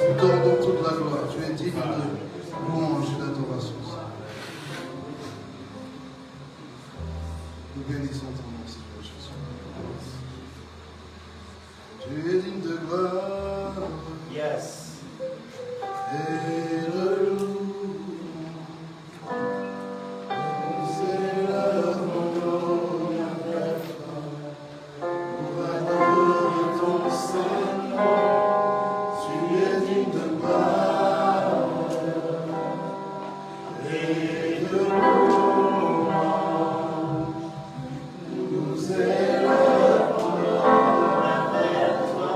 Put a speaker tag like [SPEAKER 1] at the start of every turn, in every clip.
[SPEAKER 1] Nous te rendons toute la gloire. Tu es digne de louange et d'adoration. Nous bénissons ton nom, Seigneur Jésus. Tu es digne de gloire.
[SPEAKER 2] Yes.
[SPEAKER 1] Et de louange. C'est la gloire pour adorer ton Seigneur. Tu es digne de gloire et de louange. Nous élevons vers toi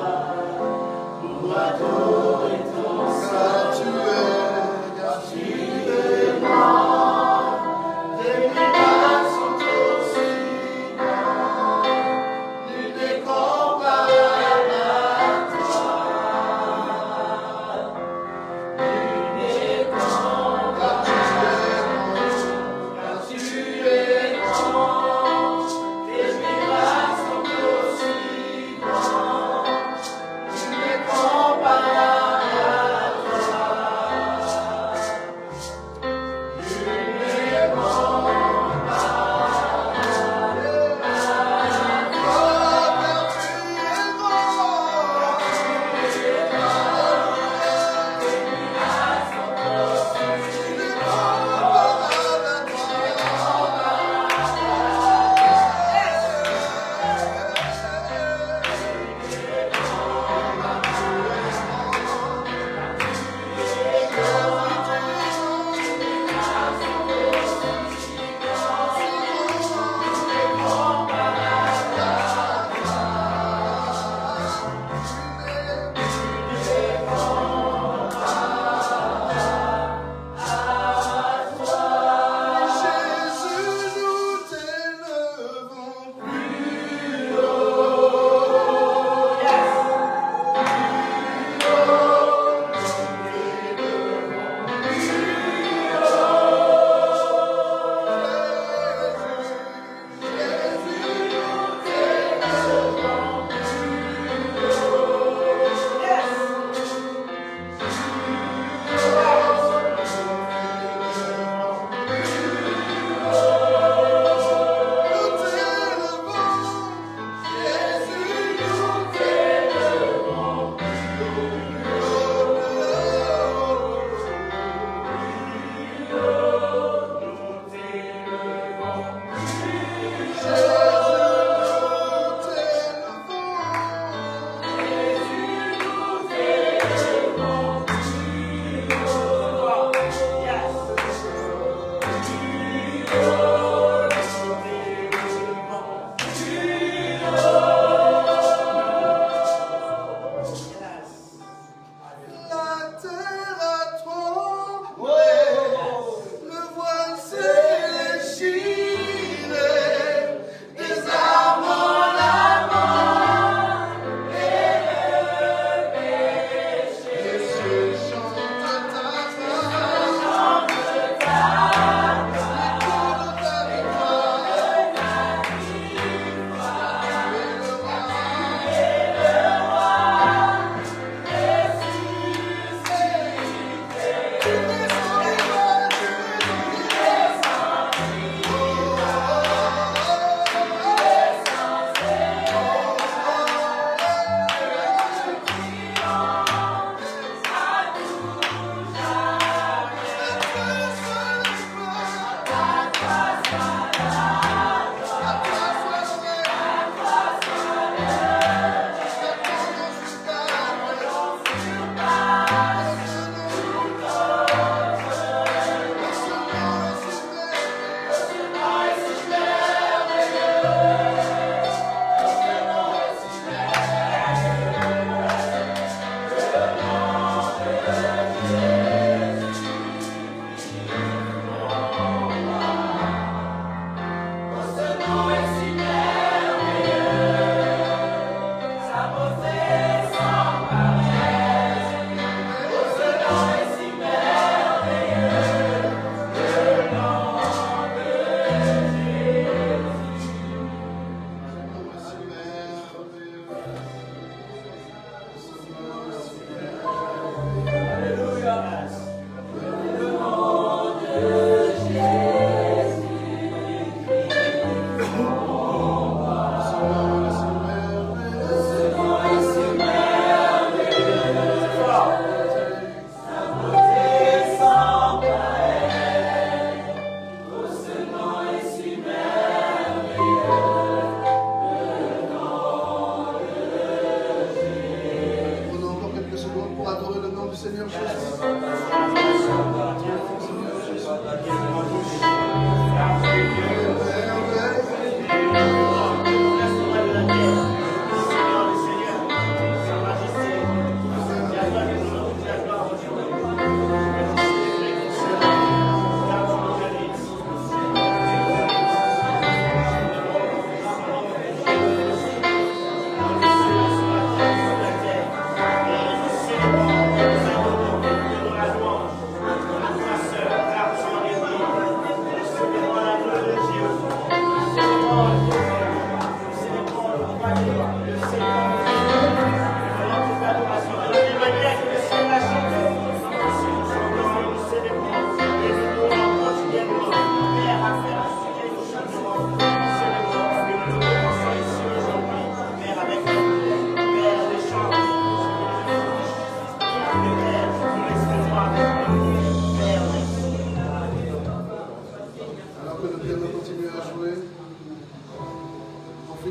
[SPEAKER 1] pour adorer.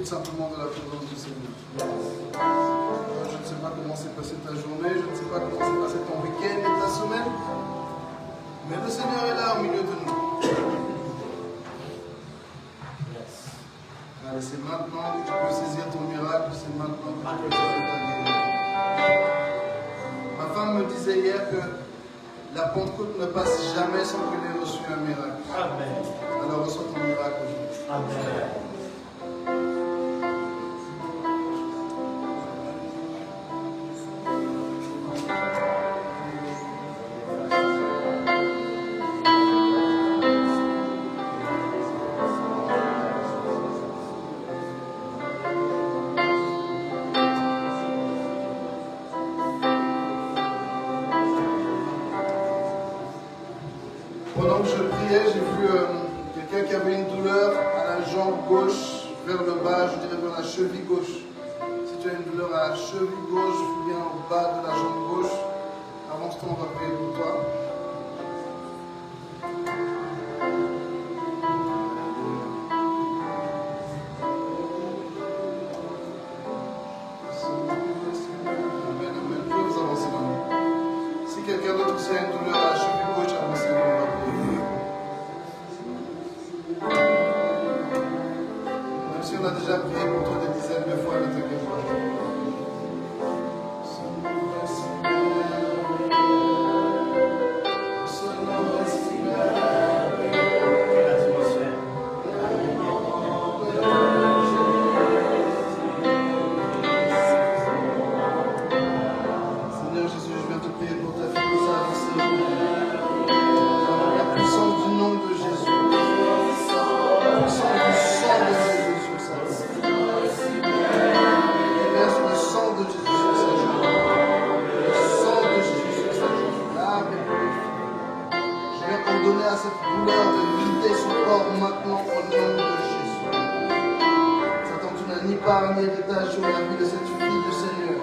[SPEAKER 1] Profite simplement de la présence du Seigneur. Je ne sais pas comment s'est passée ta journée, je ne sais pas comment s'est passé ton week-end et ta semaine, mais le Seigneur est là au milieu de nous. Allez, c'est maintenant que tu peux saisir ton miracle, c'est maintenant que tu peux saisir ta guérison. Ma femme me disait hier que la Pentecôte ne passe jamais sans qu'il ait reçu un miracle. Amen. Alors reçois ton miracle aujourd'hui. Amen. Pendant que je priais, j'ai vu quelqu'un qui avait une douleur à la jambe gauche, vers le bas, je dirais vers la cheville gauche. Si tu as une douleur à la cheville gauche, ou bien au bas de la jambe gauche, avance-toi, on va prier pour toi. Amen, amen. Vous pouvez vous avancer maintenant. Si quelqu'un d'autre aussi a une douleur à la cheville gauche, avancez-vous, on va prier. Même si on a déjà prié pour toi des dizaines de fois, ne t'inquiète pas. Seigneur Jésus, je viens te prier pour ta fille, pour sa avance. La puissance du nom de Jésus. La puissance du sang de Jésus sur sa vie. Verse le sang de Jésus sur sa jambe. Le sang de Jésus sur sa jambe. Lave et purifie. Je viens ordonner à cette douleur de quitter son corps maintenant au nom de Jésus. Satan, tu n'as ni part ni héritage sur la vie de cette fille du Seigneur.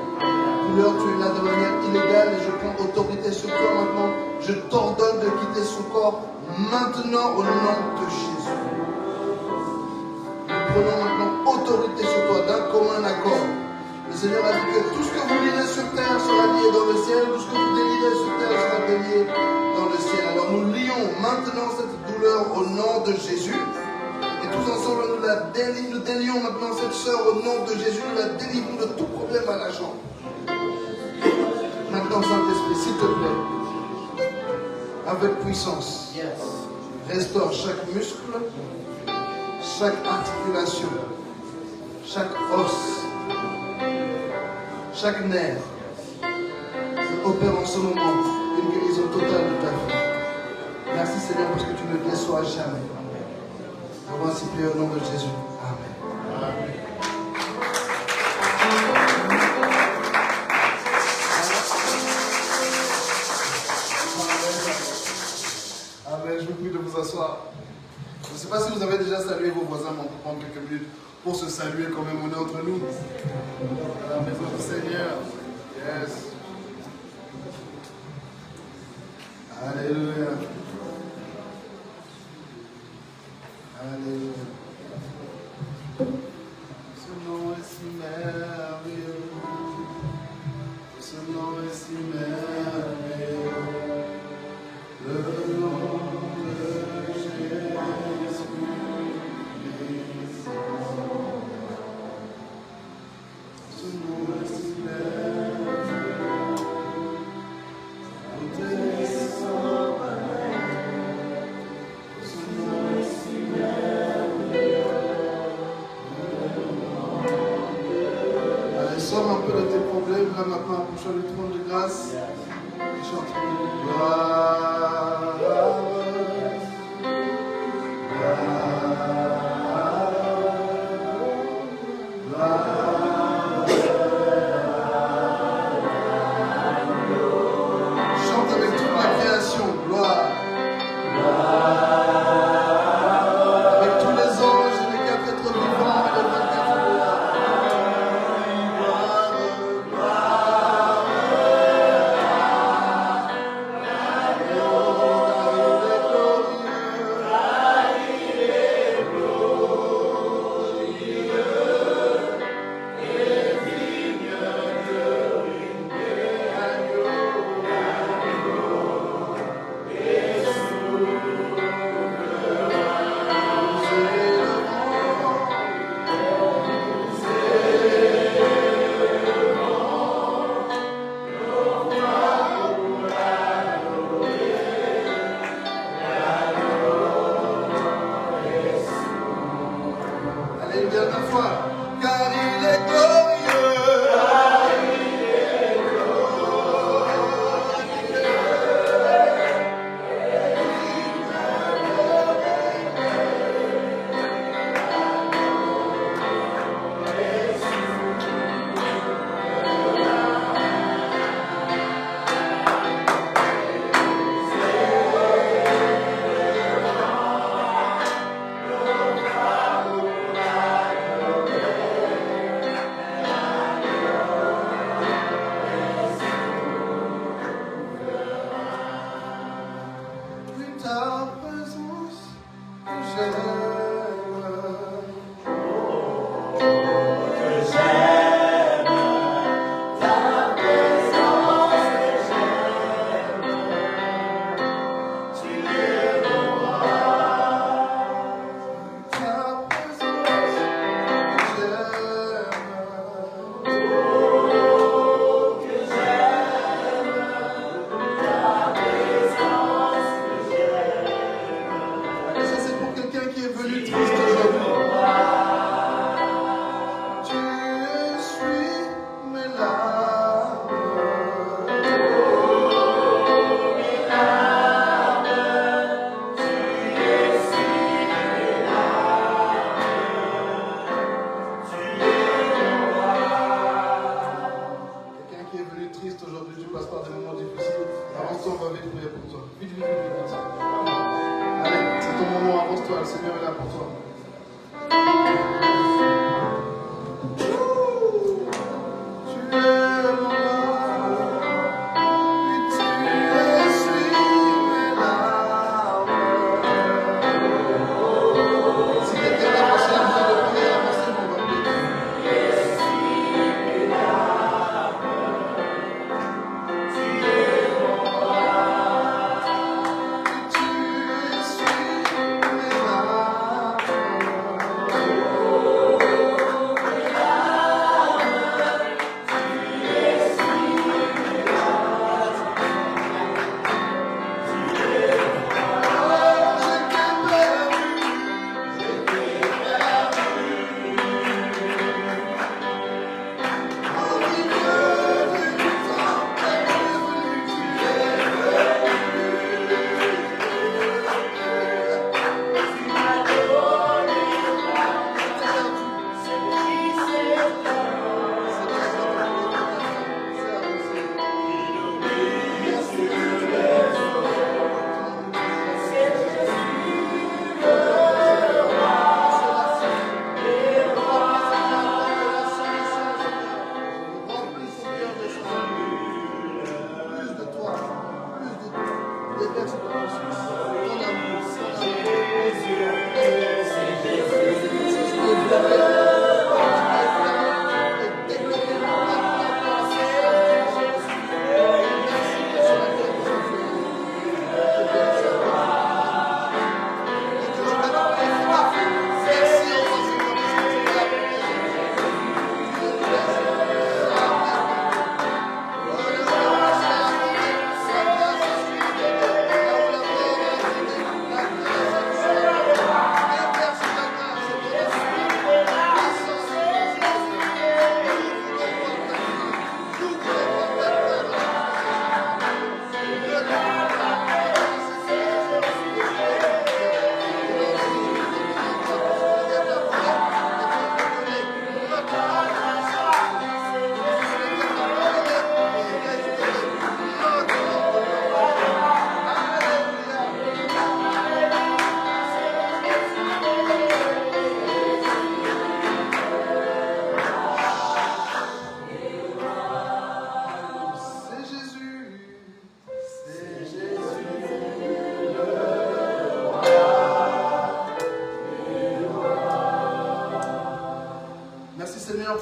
[SPEAKER 1] Douleur, tu es là de manière illégale et je prends autorité sur toi maintenant. Je t'ordonne de quitter son corps maintenant au nom de Jésus. Nous prenons maintenant autorité sur toi d'un commun accord. Le Seigneur a dit que tout ce que vous lirez sur terre sera lié dans le ciel, tout ce que vous délirez sur terre sera délié dans le ciel. Alors nous lions maintenant cette douleur au nom de Jésus. Et tous ensemble, nous délions maintenant cette sœur au nom de Jésus. Nous la délivrons de tout problème à la jambe. Maintenant, Saint-Esprit, s'il te plaît, avec puissance, restaure chaque muscle, chaque articulation, chaque os, chaque nerf. Et opère en ce moment une guérison totale de ta vie. Merci Seigneur parce que tu ne déçois jamais. On va s'y prier au nom de Jésus. Amen. Amen. Amen. Je vous prie de vous asseoir. Je ne sais pas si vous avez déjà salué vos voisins, mais on peut prendre quelques minutes pour se saluer quand même. On est entre nous. À la maison du Seigneur. Yes. Alléluia. Alléluia. Ce nom est si merveilleux. Ce nom est si merveilleux. Le nom de Jésus. Ce nom est si merveilleux. Ce nom est si merveilleux. Allez, sors un peu de tes problèmes là maintenant, approche du trône de grâce. Et chante. Gloire. Chante avec toute la création, gloire. Avec tous les anges et les 4 êtres vivants et les 24 gloires. Gloire, gloire. toi, car il est glorieux.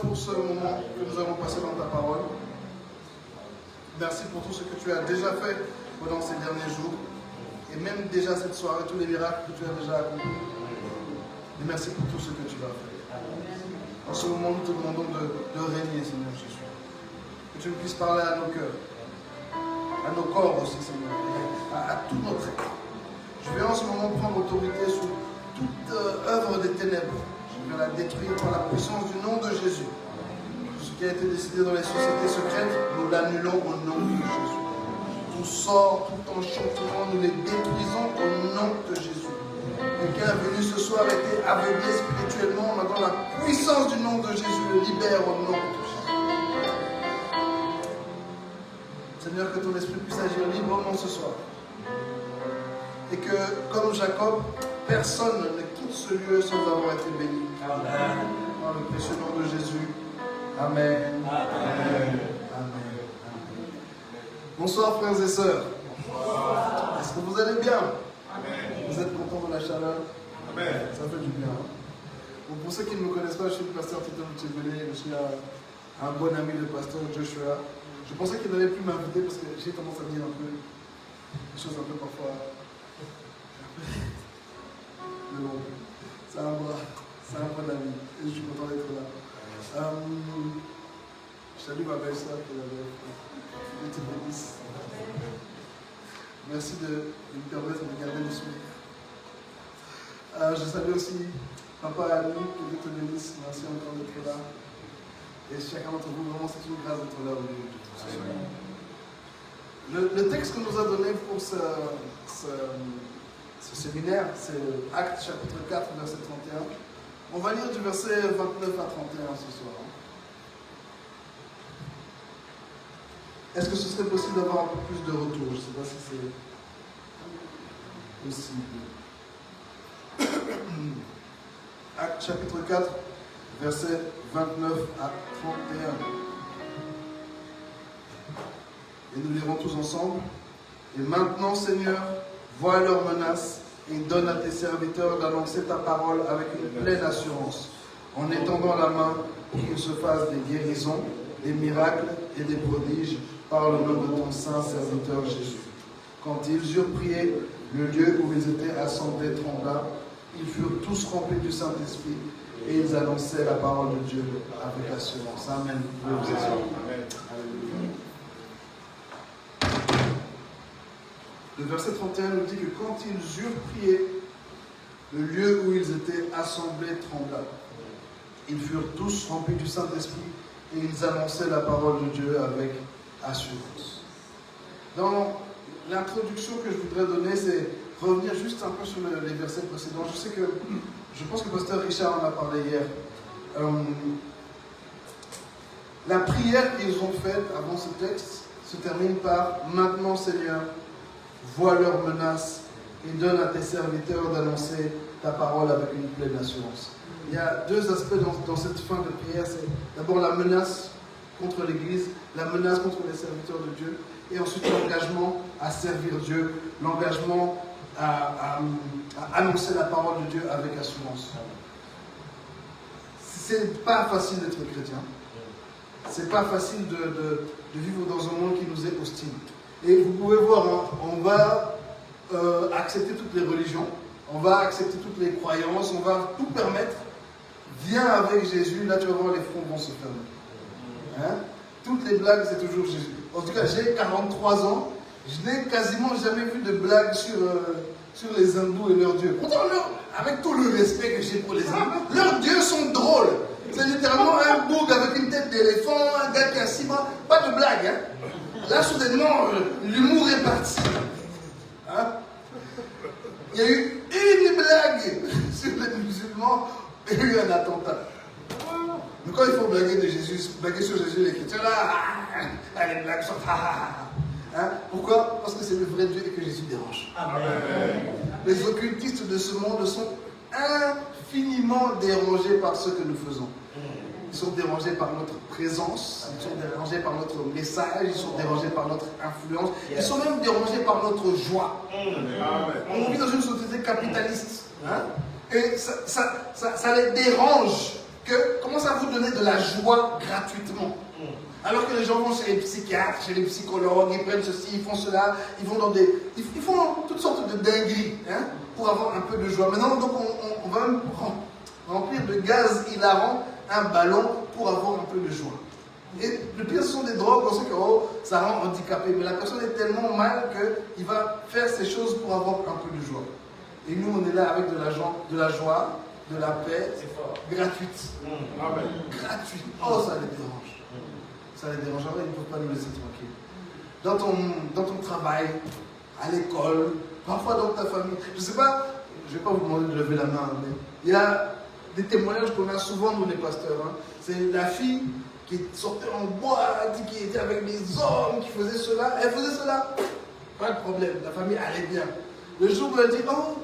[SPEAKER 1] Pour ce moment que nous avons passé dans ta parole. Merci pour tout ce que tu as déjà fait pendant ces derniers jours et même déjà cette soirée, tous les miracles que tu as déjà accomplis. Et merci pour tout ce que tu vas faire. En ce moment, nous te demandons de régner, Seigneur Jésus. Que tu puisses parler à nos cœurs, à nos corps aussi, Seigneur, à tout notre être. Je vais en ce moment prendre autorité sur toute œuvre des ténèbres. Je viens la détruire par la puissance du nom de Jésus. Tout ce qui a été décidé dans les sociétés secrètes, nous l'annulons au nom de Jésus. Tout sort, tout enchantement, nous les détruisons au nom de Jésus. Quelqu'un est venu ce soir, a été aveuglé spirituellement, maintenant la puissance du nom de Jésus le libère au nom de Jésus. Seigneur, que ton esprit puisse agir librement ce soir. Et que, comme Jacob, personne ne quitte ce lieu sans avoir été béni. Amen. Dans le précieux nom de Jésus. Amen. Amen. Amen. Bonsoir frères et sœurs. Est-ce que vous allez bien? Amen. Vous êtes contents de la chaleur? Amen. Ça fait du bien. Bon, pour ceux qui ne me connaissent pas, je suis le pasteur Tito Mutebele. Je suis un bon ami de pasteur Joshua. Je pensais qu'il n'allait plus m'inviter parce que j'ai tendance à dire un peu des choses un peu parfois. Mais bon, c'est un bon ami et je suis content d'être là. Je salue ma belle-sœur qui est là. Merci de me permettre de garder le sourire. Je salue aussi Papa et Annie, que Dieu te bénisse. Merci encore d'être là. Et chacun d'entre vous, vraiment, c'est une grâce d'être là au milieu de tout ça. Le texte que nous a donné pour ce séminaire, c'est Actes chapitre 4, verset 31. On va lire du verset 29 à 31 ce soir. Est-ce que ce serait possible d'avoir un peu plus de retour? Je ne sais pas si c'est possible. Actes chapitre 4, verset 29 à 31. Et nous lirons tous ensemble. Et maintenant, Seigneur, vois leurs menaces et donne à tes serviteurs d'annoncer ta parole avec une pleine assurance, en étendant la main pour qu'il se fasse des guérisons, des miracles et des prodiges par le nom de ton saint serviteur Jésus. Quand ils eurent prié, le lieu où ils étaient assemblés trembla. Ils furent tous remplis du Saint-Esprit et ils annonçaient la parole de Dieu avec assurance. Amen. Amen. Le verset 31 nous dit que quand ils eurent prié, le lieu où ils étaient assemblés trembla. Ils furent tous remplis du Saint-Esprit et ils annonçaient la parole de Dieu avec assurance. Dans l'introduction que je voudrais donner, c'est revenir juste un peu sur les versets précédents. Je pense que Pasteur Richard en a parlé hier. La prière qu'ils ont faite avant ce texte se termine par « Maintenant, Seigneur, vois leurs menaces et donne à tes serviteurs d'annoncer ta parole avec une pleine assurance. » Il y a deux aspects dans cette fin de prière. C'est d'abord la menace contre l'Église, la menace contre les serviteurs de Dieu, et ensuite l'engagement à servir Dieu, l'engagement à annoncer la parole de Dieu avec assurance. C'est pas facile d'être chrétien. C'est pas facile de vivre dans un monde qui nous est hostile. Et vous pouvez voir, hein, on va accepter toutes les religions, on va accepter toutes les croyances, on va tout permettre. Viens avec Jésus, là tu vas voir les fronts vont se fermer. Hein? Toutes les blagues, c'est toujours Jésus. En tout cas, j'ai 43 ans, je n'ai quasiment jamais vu de blagues sur les hindous et leurs dieux. Pourtant, avec tout le respect que j'ai pour les hindous, leurs dieux sont drôles. C'est littéralement un boug avec une tête d'éléphant, un gars qui a 6 mois. Pas de blague, hein? Là, soudainement, l'humour est parti. Hein? Il y a eu une blague sur les musulmans, et il y a eu un attentat. Mais quand il faut blaguer de Jésus, blaguer sur Jésus, les chrétiens, là, les blagues sont... Hein? Pourquoi? Parce que c'est le vrai Dieu et que Jésus dérange. Amen. Les occultistes de ce monde sont infiniment dérangés par ce que nous faisons. Ils sont dérangés par notre présence, ils sont dérangés par notre message, ils sont dérangés par notre influence, ils sont même dérangés par notre joie. On vit dans une société capitaliste. Hein? Et ça les dérange que commence à vous donner de la joie gratuitement. Alors que les gens vont chez les psychiatres, chez les psychologues, ils prennent ceci, ils font cela, ils vont dans ils font toutes sortes de dingueries, hein, pour avoir un peu de joie. Maintenant, donc, on va même remplir de gaz hilarant un ballon pour avoir un peu de joie. Et le pire, ce sont des drogues, on sait que ça rend handicapé, mais la personne est tellement mal qu'il va faire ces choses pour avoir un peu de joie. Et nous, on est là avec de la joie, de la paix gratuite. Gratuite. Oh, ça les dérange. Ça les dérange. Alors, ils ne peuvent pas nous laisser tranquilles. Dans ton travail, à l'école, parfois dans ta famille. Je ne sais pas, je ne vais pas vous demander de lever la main, mais il y a des témoignages qu'on a souvent, nous les pasteurs. Hein. C'est la fille qui sortait en boîte, qui était avec des hommes, qui faisait cela. Elle faisait cela. Pas de problème, la famille allait bien. Le jour où elle dit, oh,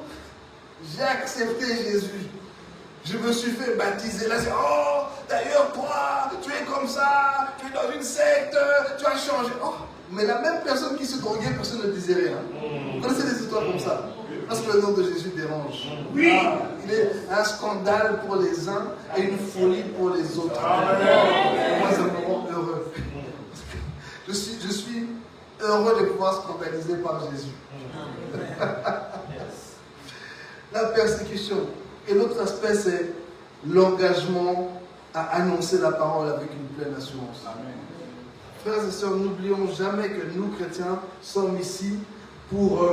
[SPEAKER 1] j'ai accepté Jésus. Je me suis fait baptiser. Là, c'est, oh, d'ailleurs, toi, tu es comme ça, tu es dans une secte, tu as changé. Oh, mais la même personne qui se droguait, personne ne disait rien. Vous connaissez des histoires comme ça? Parce que le nom de Jésus dérange. Oui. Ah, il est un scandale pour les uns et une folie pour les autres. Moi, ça me rend heureux. Je suis heureux de pouvoir scandaliser par Jésus. La persécution. Et l'autre aspect, c'est l'engagement à annoncer la parole avec une pleine assurance. Amen. Frères et sœurs, n'oublions jamais que nous, chrétiens, sommes ici pour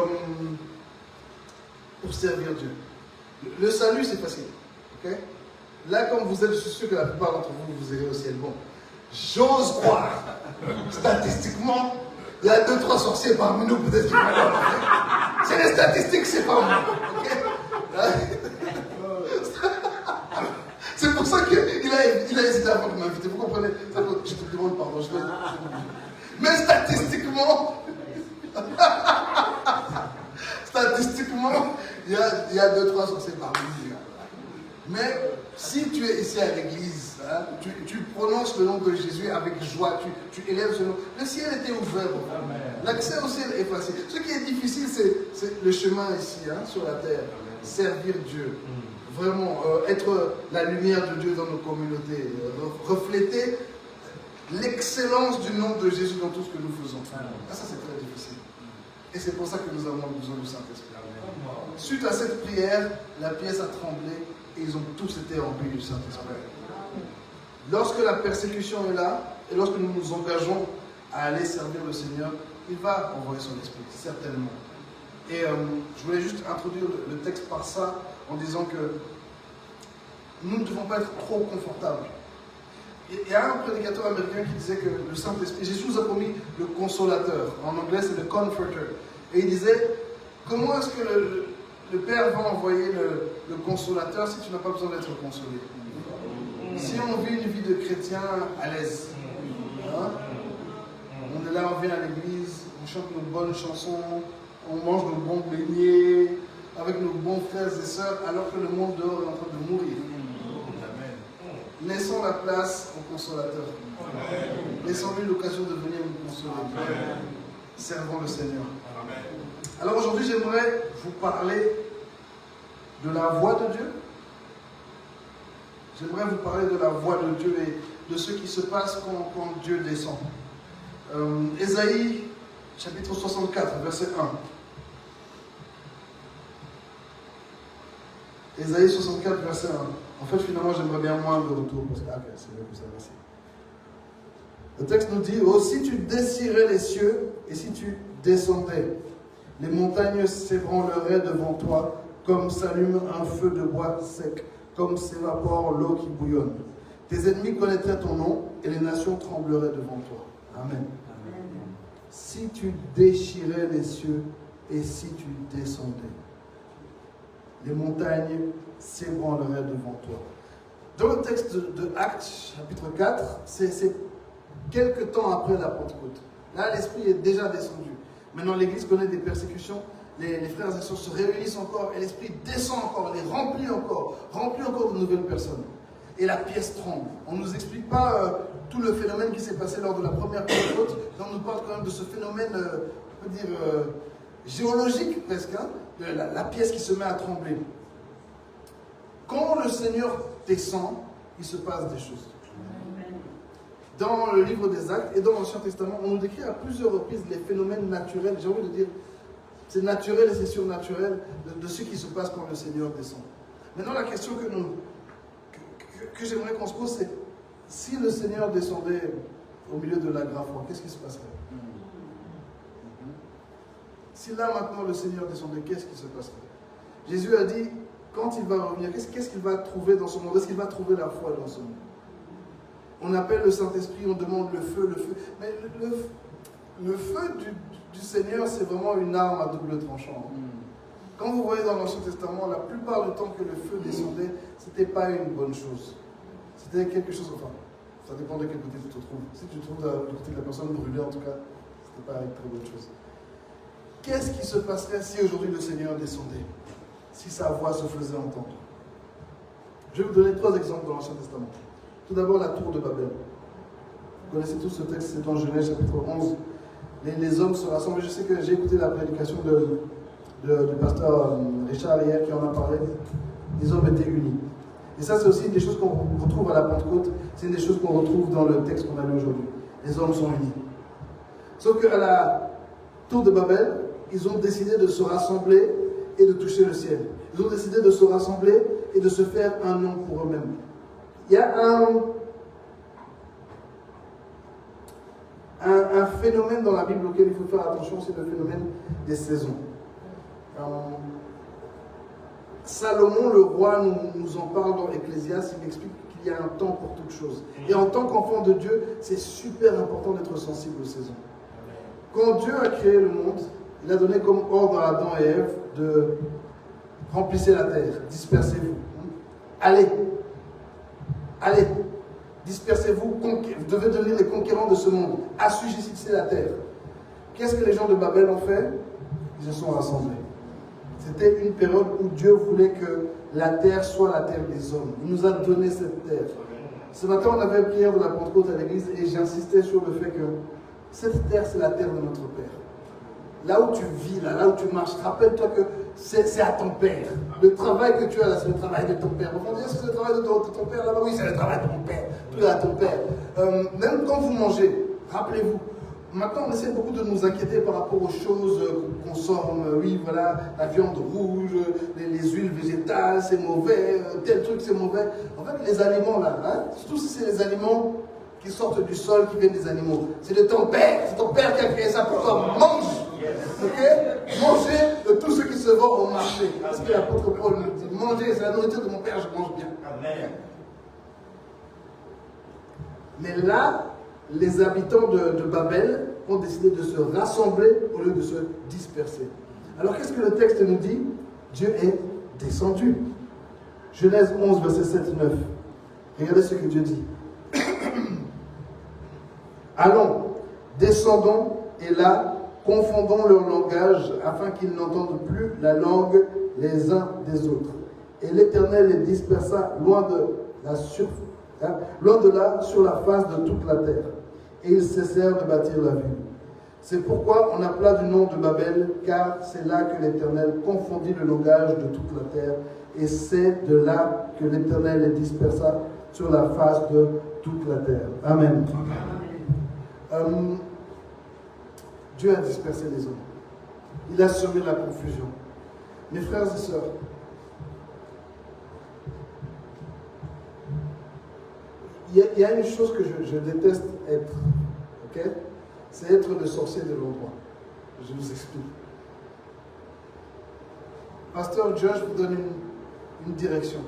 [SPEAKER 1] servir Dieu. Le salut, c'est facile. Okay? Là, comme vous êtes, je suis sûr que la plupart d'entre vous, vous irez au ciel. Bon, j'ose croire, statistiquement, il y a 2-3 sorciers parmi nous, peut-être qu'ils vont aller. C'est les statistiques, c'est pas moi. Okay? C'est pour ça qu'il a hésité avant de m'inviter. Vous comprenez? Je te demande pardon. Mais statistiquement, il y a 2-3 sorciers parmi nous. Mais si tu es ici à l'église, hein, tu prononces le nom de Jésus avec joie, tu élèves ce nom. Le ciel était ouvert. L'accès au ciel est facile. Ce qui est difficile, c'est le chemin ici, hein, sur la terre. Servir Dieu. Vraiment, être la lumière de Dieu dans nos communautés. Refléter l'excellence du nom de Jésus dans tout ce que nous faisons. Ah, ça, c'est très difficile. Et c'est pour ça que nous avons besoin du Saint-Esprit. Suite à cette prière, la pièce a tremblé et ils ont tous été remplis du Saint-Esprit. Lorsque la persécution est là, et lorsque nous nous engageons à aller servir le Seigneur, il va envoyer son Esprit, certainement. Et je voulais juste introduire le texte par ça, en disant que nous ne devons pas être trop confortables. Il y a un prédicateur américain qui disait que le Saint-Esprit, Jésus nous a promis le consolateur. En anglais, c'est le comforter. Et il disait, comment est-ce que le Père va envoyer le consolateur si tu n'as pas besoin d'être consolé? Si on vit une vie de chrétien à l'aise, hein? On est là, on vient à l'église, on chante nos bonnes chansons, on mange nos bons beignets, avec nos bons frères et sœurs, alors que le monde dehors est en train de mourir. Laissons la place au consolateur. Laissons-lui l'occasion de venir nous consoler. Servons le Seigneur. Alors aujourd'hui, j'aimerais vous parler de la voix de Dieu. J'aimerais vous parler de la voix de Dieu et de ce qui se passe quand Dieu descend. Ésaïe, chapitre 64, verset 1. Ésaïe 64, verset 1. En fait, finalement, j'aimerais bien moins de retour. Parce que, c'est mieux que ça, merci. Le texte nous dit, oh, si tu désirais les cieux et si tu descendais, les montagnes s'ébranleraient devant toi, comme s'allume un feu de bois sec, comme s'évapore l'eau qui bouillonne. Tes ennemis connaîtraient ton nom et les nations trembleraient devant toi. Amen. Amen. Si tu déchirais les cieux et si tu descendais, les montagnes s'ébranleraient devant toi. Dans le texte de Actes, chapitre 4, c'est quelques temps après la Pentecôte. Là, l'Esprit est déjà descendu. Maintenant, l'Église connaît des persécutions. Les frères et sœurs se réunissent encore et l'Esprit descend encore, les remplit encore de nouvelles personnes. Et la pièce tremble. On ne nous explique pas tout le phénomène qui s'est passé lors de la première Pentecôte. On nous parle quand même de ce phénomène, on peut dire, géologique presque, hein, de la pièce qui se met à trembler. Quand le Seigneur descend, il se passe des choses. Dans le livre des Actes et dans l'Ancien Testament, on nous décrit à plusieurs reprises les phénomènes naturels. J'ai envie de dire, c'est naturel et c'est surnaturel de ce qui se passe quand le Seigneur descend. Maintenant, la question que j'aimerais qu'on se pose, c'est si le Seigneur descendait au milieu de la grave foi, qu'est-ce qui se passerait? Si là maintenant le Seigneur descendait, qu'est-ce qui se passerait? Jésus a dit, quand il va revenir, qu'est-ce qu'il va trouver dans ce monde? Est-ce qu'il va trouver la foi dans ce monde? On appelle le Saint-Esprit, on demande le feu, le feu. Mais le feu du Seigneur, c'est vraiment une arme à double tranchant. Quand vous voyez dans l'Ancien Testament, la plupart du temps que le feu descendait, ce n'était pas une bonne chose. C'était quelque chose, enfin, ça dépend de quel côté tu te trouves. Si tu te trouves du côté de la personne brûlée, en tout cas, ce n'était pas une très bonne chose. Qu'est-ce qui se passerait si aujourd'hui le Seigneur descendait? Si sa voix se faisait entendre? Je vais vous donner 3 exemples dans l'Ancien Testament. Tout d'abord, la tour de Babel. Vous connaissez tous ce texte, c'est dans Genèse chapitre 11. Les hommes se rassemblent. Je sais que j'ai écouté la prédication du pasteur Richard hier qui en a parlé. Les hommes étaient unis. Et ça, c'est aussi des choses qu'on retrouve à la Pentecôte. C'est une des choses qu'on retrouve dans le texte qu'on a lu aujourd'hui. Les hommes sont unis. Sauf qu'à la tour de Babel, ils ont décidé de se rassembler et de toucher le ciel. Ils ont décidé de se rassembler et de se faire un nom pour eux-mêmes. Il y a un phénomène dans la Bible auquel il faut faire attention, c'est le phénomène des saisons. Salomon, le roi, nous en parle dans Ecclésiaste, il explique qu'il y a un temps pour toute chose. Et en tant qu'enfant de Dieu, c'est super important d'être sensible aux saisons. Quand Dieu a créé le monde, il a donné comme ordre à Adam et Ève de remplissez la terre, dispersez-vous. Allez, dispersez-vous, vous devez devenir les conquérants de ce monde, assujettissez la terre. Qu'est-ce que les gens de Babel ont fait? Ils se sont rassemblés. C'était une période où Dieu voulait que la terre soit la terre des hommes. Il nous a donné cette terre. Ce matin, on avait prière de la Pentecôte à l'église et j'insistais sur le fait que cette terre, c'est la terre de notre Père. Là où tu vis, là où tu marches, rappelle-toi que c'est à ton Père. Le travail que tu as là, c'est le travail de ton Père. On va dire, est-ce que c'est le travail de ton Père là-bas? Oui, c'est le travail de ton Père. Tout est à ton Père. Même quand vous mangez, rappelez-vous. Maintenant, on essaie beaucoup de nous inquiéter par rapport aux choses qu'on consomme. Oui, voilà, la viande rouge, les huiles végétales, c'est mauvais, tel truc, c'est mauvais. En fait, les aliments là, surtout si c'est les aliments qui sortent du sol, qui viennent des animaux, c'est de ton Père. C'est ton Père qui a créé ça pour toi. Mange! Ok? Mangez de tout ce qui se vend au marché. Parce que l'apôtre Paul nous dit, mangez, c'est la nourriture de mon Père, je mange bien. Amen. Mais là, les habitants de Babel ont décidé de se rassembler au lieu de se disperser. Alors qu'est-ce que le texte nous dit? Dieu est descendu. Genèse 11, verset 7 et 9. Regardez ce que Dieu dit. Allons, descendons, et là, confondons leur langage, afin qu'ils n'entendent plus la langue les uns des autres. Et l'Éternel les dispersa loin de là, sur la face de toute la terre. Et ils cessèrent de bâtir la ville. C'est pourquoi on appela du nom de Babel, car c'est là que l'Éternel confondit le langage de toute la terre. Et c'est de là que l'Éternel les dispersa sur la face de toute la terre. Amen. Dieu a dispersé les hommes. Il a semé la confusion. Mes frères et sœurs, il y a une chose que je déteste être, ok? C'est être le sorcier de l'endroit. Je vous explique. Pasteur Josh vous donne une direction,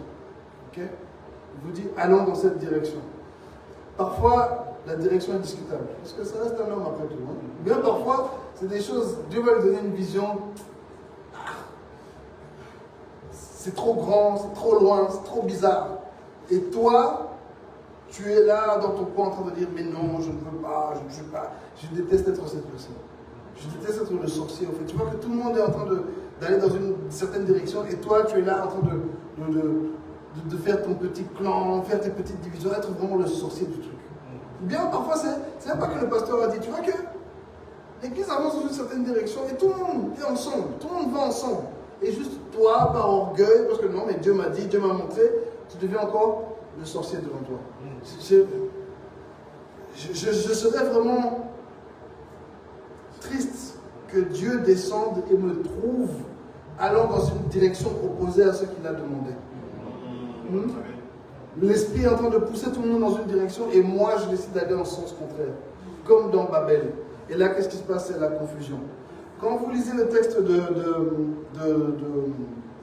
[SPEAKER 1] ok? Il vous dit, allons dans cette direction. Parfois, la direction est discutable, parce que ça reste un homme après tout. Bien parfois, c'est des choses, Dieu va lui donner une vision. C'est trop grand, c'est trop loin, c'est trop bizarre. Et toi, tu es là dans ton coin en train de dire, mais non, je ne veux pas, je ne veux pas. Je déteste être cette personne. Je déteste être le sorcier, en fait. Tu vois que tout le monde est en train d'aller dans une certaine direction, et toi, tu es là en train de faire ton petit clan, faire tes petites divisions, être vraiment le sorcier du truc. Bien, parfois, c'est même pas que le pasteur a dit, tu vois que l'église avance dans une certaine direction, et tout le monde est ensemble, tout le monde va ensemble. Et juste toi, par orgueil, parce que non, mais Dieu m'a dit, Dieu m'a montré, tu deviens encore le sorcier devant toi. Je serais vraiment triste que Dieu descende et me trouve allant dans une direction opposée à ce qu'il a demandé. L'esprit est en train de pousser tout le monde dans une direction et moi je décide d'aller en sens contraire, comme dans Babel. Et là, qu'est-ce qui se passe? C'est la confusion. Quand vous lisez le texte de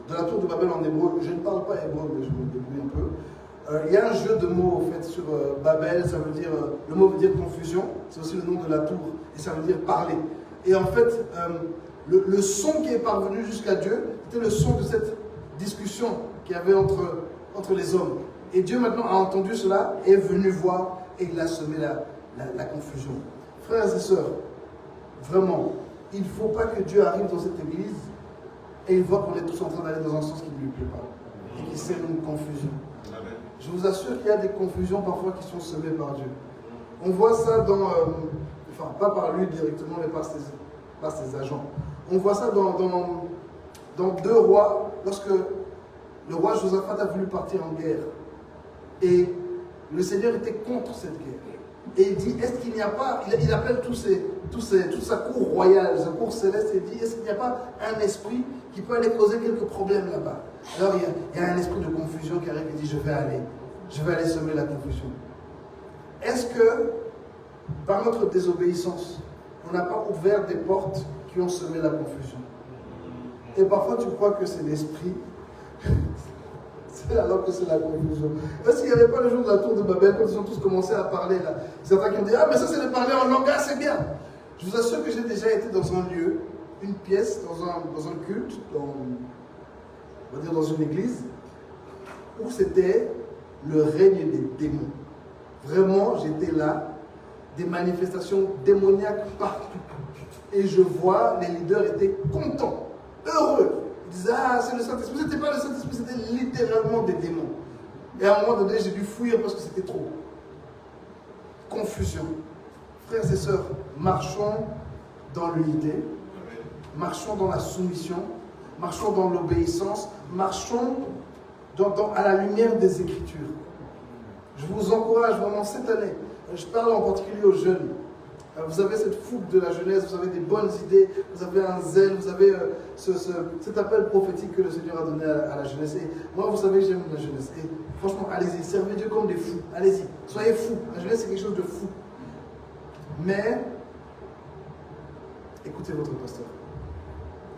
[SPEAKER 1] de la tour de Babel en hébreu, je ne parle pas hébreu, mais je me débrouille un peu. Il y a un jeu de mots en fait, sur Babel, ça veut dire, le mot veut dire confusion, c'est aussi le nom de la tour, et ça veut dire parler. Et en fait, le son qui est parvenu jusqu'à Dieu, c'était le son de cette discussion qu'il y avait entre les hommes. Et Dieu maintenant a entendu cela, est venu voir, et il a semé la confusion. Frères et sœurs, vraiment, il ne faut pas que Dieu arrive dans cette église et il voit qu'on est tous en train d'aller dans un sens qui ne lui plaît pas et qu'il sème une confusion. Amen. Je vous assure qu'il y a des confusions parfois qui sont semées par Dieu. On voit ça dans, enfin pas par lui directement, mais par ses agents. On voit ça dans 2 rois, lorsque le roi Josaphat a voulu partir en guerre. Et le Seigneur était contre cette guerre. Et il dit, est-ce qu'il n'y a pas, il appelle toute sa cour royale, sa cour céleste, et il dit, est-ce qu'il n'y a pas un esprit qui peut aller causer quelques problèmes là-bas? Alors il y a un esprit de confusion qui arrive et dit, je vais aller semer la confusion. Est-ce que, par notre désobéissance, on n'a pas ouvert des portes qui ont semé la confusion? Et parfois tu crois que c'est l'esprit, alors que c'est la confusion. Est-ce qu'il n'y avait pas le jour de la tour de Babel, quand ils ont tous commencé à parler là? Certains qui ont dit, ah mais ça c'est de parler en langage, c'est bien. Je vous assure que j'ai déjà été dans un lieu, une pièce, dans un culte, on va dire dans une église, où c'était le règne des démons. Vraiment, j'étais là, des manifestations démoniaques partout. Et je vois, les leaders étaient contents, heureux. Ils disaient, ah, c'est le Saint-Esprit. C'était pas le Saint-Esprit, c'était littéralement des démons. Et à un moment donné, j'ai dû fuir parce que c'était trop. Confusion. Frères et sœurs, marchons dans l'unité, marchons dans la soumission, marchons dans l'obéissance, marchons à la lumière des Écritures. Je vous encourage vraiment cette année, je parle en particulier aux jeunes. Vous avez cette fougue de la jeunesse, vous avez des bonnes idées, vous avez un zèle, vous avez cet appel prophétique que le Seigneur a donné à la jeunesse. Et moi, vous savez, j'aime la jeunesse. Et franchement, allez-y, servez Dieu comme des fous. Allez-y, soyez fous. La jeunesse, c'est quelque chose de fou. Mais, écoutez votre pasteur.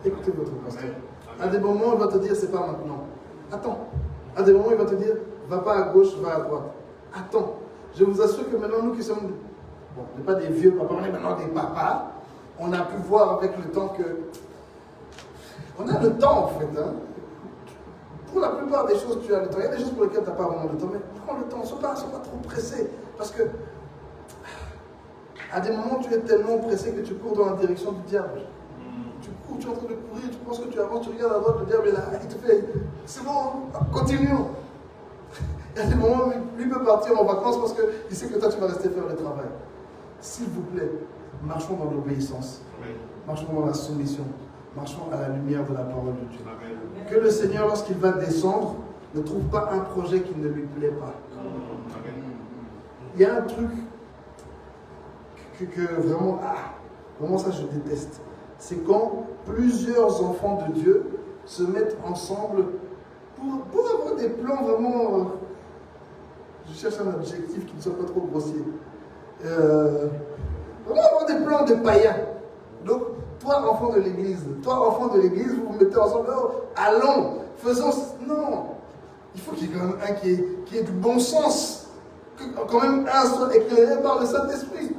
[SPEAKER 1] Écoutez votre pasteur. À des moments, il va te dire, c'est pas maintenant. Attends. À des moments, il va te dire, va pas à gauche, va à droite. Attends. Je vous assure que maintenant, nous qui sommes... Bon, on n'est pas des vieux papas, on est maintenant des papas. On a pu voir avec le temps que... On a le temps en fait. Hein. Pour la plupart des choses, tu as le temps. Il y a des choses pour lesquelles tu n'as pas vraiment le temps. Mais prends le temps, ne sois pas trop pressé. Parce que à des moments, tu es tellement pressé que tu cours dans la direction du diable. Tu cours, tu es en train de courir, tu penses que tu avances, tu regardes à droite, le diable est là, il te fait... C'est bon, continuons. Il y a des moments où lui peut partir en vacances parce qu'il sait que toi, tu vas rester faire le travail. S'il vous plaît, marchons dans l'obéissance, marchons dans la soumission, marchons à la lumière de la parole de Dieu. Amen. Que le Seigneur, lorsqu'il va descendre, ne trouve pas un projet qui ne lui plaît pas. Amen. Il y a un truc que vraiment, vraiment ça je déteste. C'est quand plusieurs enfants de Dieu se mettent ensemble pour avoir des plans vraiment... je cherche un objectif qui ne soit pas trop grossier. Vraiment avoir des plans de païens. Donc, toi, enfant de l'église, vous vous mettez ensemble, oh, allons, faisons. Non, il faut qu'il y ait quand même un qui ait du bon sens, que quand même un soit éclairé par le Saint-Esprit.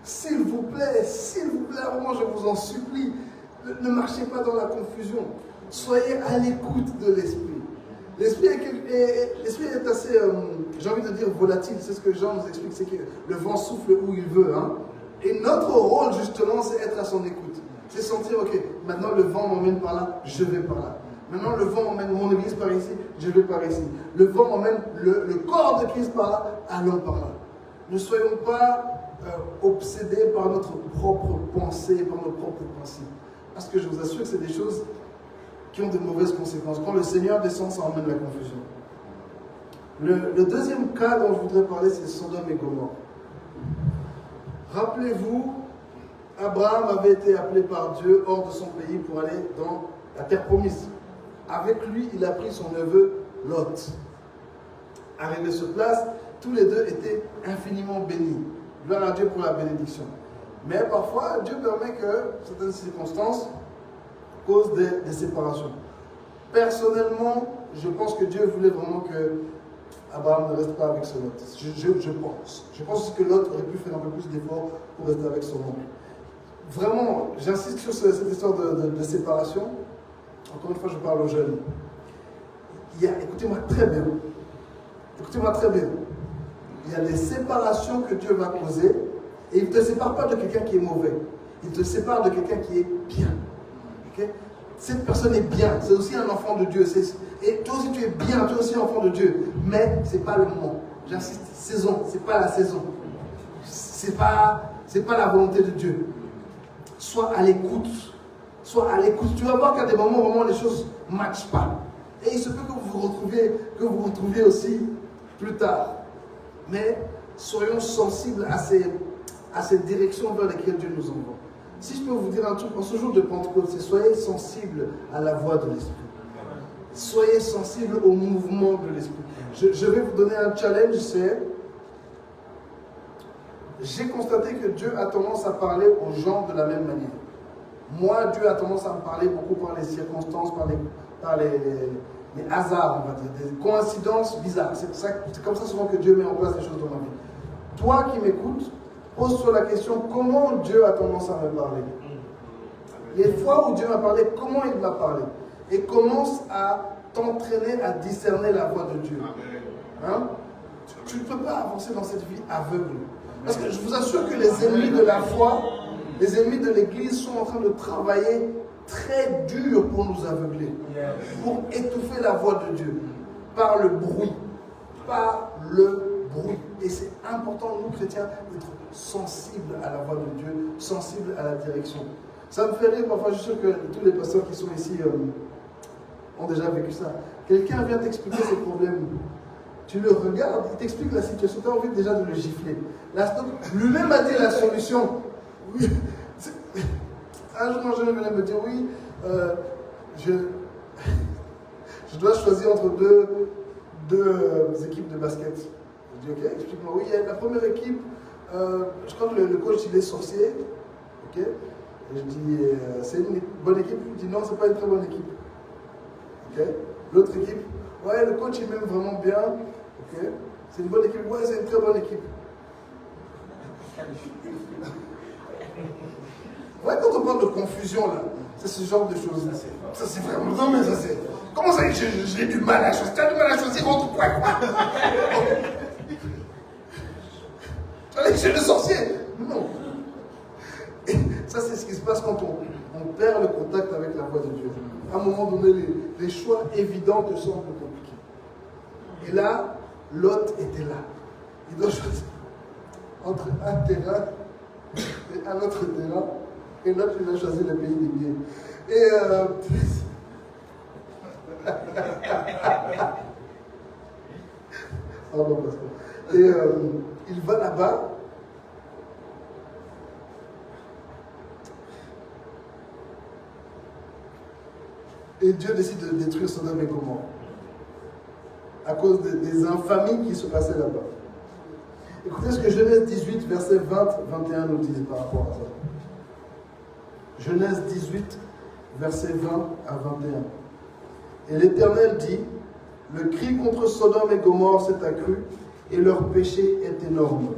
[SPEAKER 1] S'il vous plaît, vraiment, je vous en supplie, ne marchez pas dans la confusion. Soyez à l'écoute de l'Esprit. L'esprit est assez, j'ai envie de dire, volatile. C'est ce que Jean nous explique, c'est que le vent souffle où il veut. Hein. Et notre rôle, justement, c'est être à son écoute. C'est sentir, ok, maintenant le vent m'emmène par là, je vais par là. Maintenant le vent m'emmène mon église par ici, je vais par ici. Le vent m'emmène le corps de Christ par là, allons par là. Ne soyons pas obsédés par notre propre pensée, par nos propres principes. Parce que je vous assure que c'est des choses qui ont de mauvaises conséquences. Quand le Seigneur descend, ça emmène la confusion. Le deuxième cas dont je voudrais parler, c'est Sodome et Gomorrhe. Rappelez-vous, Abraham avait été appelé par Dieu hors de son pays pour aller dans la terre promise. Avec lui, il a pris son neveu Lot. Arrivé sur place, tous les deux étaient infiniment bénis. Gloire à Dieu pour la bénédiction. Mais parfois, Dieu permet que certaines circonstances causent des séparations. Personnellement, je pense que Dieu voulait vraiment que Abraham ne reste pas avec son oncle. Je pense. Je pense que l'autre aurait pu faire un peu plus d'efforts pour rester avec son oncle. Vraiment, j'insiste sur cette histoire de séparation. Encore une fois, je parle aux jeunes. Écoutez-moi très bien. Écoutez-moi très bien. Il y a des séparations que Dieu va causer et il ne te sépare pas de quelqu'un qui est mauvais. Il te sépare de quelqu'un qui est bien. Okay? Cette personne est bien. C'est aussi un enfant de Dieu. Et toi aussi, tu es bien. Tu es aussi un enfant de Dieu. Mais ce n'est pas le moment. J'insiste, saison. Ce n'est pas la saison. Ce n'est pas la volonté de Dieu. Sois à l'écoute. Sois à l'écoute. Tu vas voir qu'à des moments, vraiment, les choses ne matchent pas. Et il se peut que vous vous retrouviez aussi plus tard. Mais soyons sensibles à ces directions vers lesquelles Dieu nous envoie. Si je peux vous dire un truc, en ce jour de Pentecôte, c'est soyez sensibles à la voix de l'Esprit. Soyez sensibles au mouvement de l'Esprit. Je vais vous donner un challenge, j'ai constaté que Dieu a tendance à parler aux gens de la même manière. Moi, Dieu a tendance à me parler beaucoup par les circonstances, par les hasards, on va dire, des coïncidences bizarres. C'est comme ça souvent que Dieu met en place les choses dans ma vie. Toi qui m'écoutes, pose-toi la question, comment Dieu a tendance à me parler? Les fois où Dieu m'a parlé, comment il m'a parlé? Et commence à t'entraîner à discerner la voix de Dieu. Hein? Tu ne peux pas avancer dans cette vie aveugle. Parce que je vous assure que les ennemis de la foi, les ennemis de l'Église sont en train de travailler très dur pour nous aveugler, pour étouffer la voix de Dieu, par le bruit, Et c'est important, nous chrétiens, d'être sensibles à la voix de Dieu, sensibles à la direction. Ça me fait rire, parfois je suis sûr que tous les pasteurs qui sont ici ont déjà vécu ça. Quelqu'un vient t'expliquer ses problèmes. Tu le regardes, il t'explique la situation, tu as envie déjà de le gifler. Lui-même a dit la solution. Oui. Un jour, un jeune venait me dire, oui, je dois choisir entre deux équipes de basket. Je dis, ok, explique-moi. Oui, il y a la première équipe, je crois que le coach, il est sorcier. Ok. Et je dis, c'est une bonne équipe. Il dit, non, c'est pas une très bonne équipe. Ok. L'autre équipe, ouais, le coach, il m'aime vraiment bien. Ok. C'est une bonne équipe. Ouais, c'est une très bonne équipe. Ouais, quand on parle de confusion, là, c'est ce genre de choses. Ça, c'est vraiment. Non, mais ça, c'est. Comment ça, j'ai du mal à choisir? Tu as du mal à choisir entre quoi? Tu vas aller chez le sorcier? Non. Et ça, c'est ce qui se passe quand on perd le contact avec la voix de Dieu. À un moment donné, les choix évidents te semblent compliqués. Et là, Lot était là. Il doit choisir entre un terrain et un autre terrain. Et là, il a choisi le pays des biens. Et pardon, pasteur. Et il va là-bas. Et Dieu décide de détruire Sodome et Gomorrhe. À cause des infamies qui se passaient là-bas. Écoutez ce que Genèse 18, versets 20-21 nous dit par rapport à ça. Genèse 18, versets 20 à 21. Et l'Éternel dit, le cri contre Sodome et Gomorrhe s'est accru, et leur péché est énorme.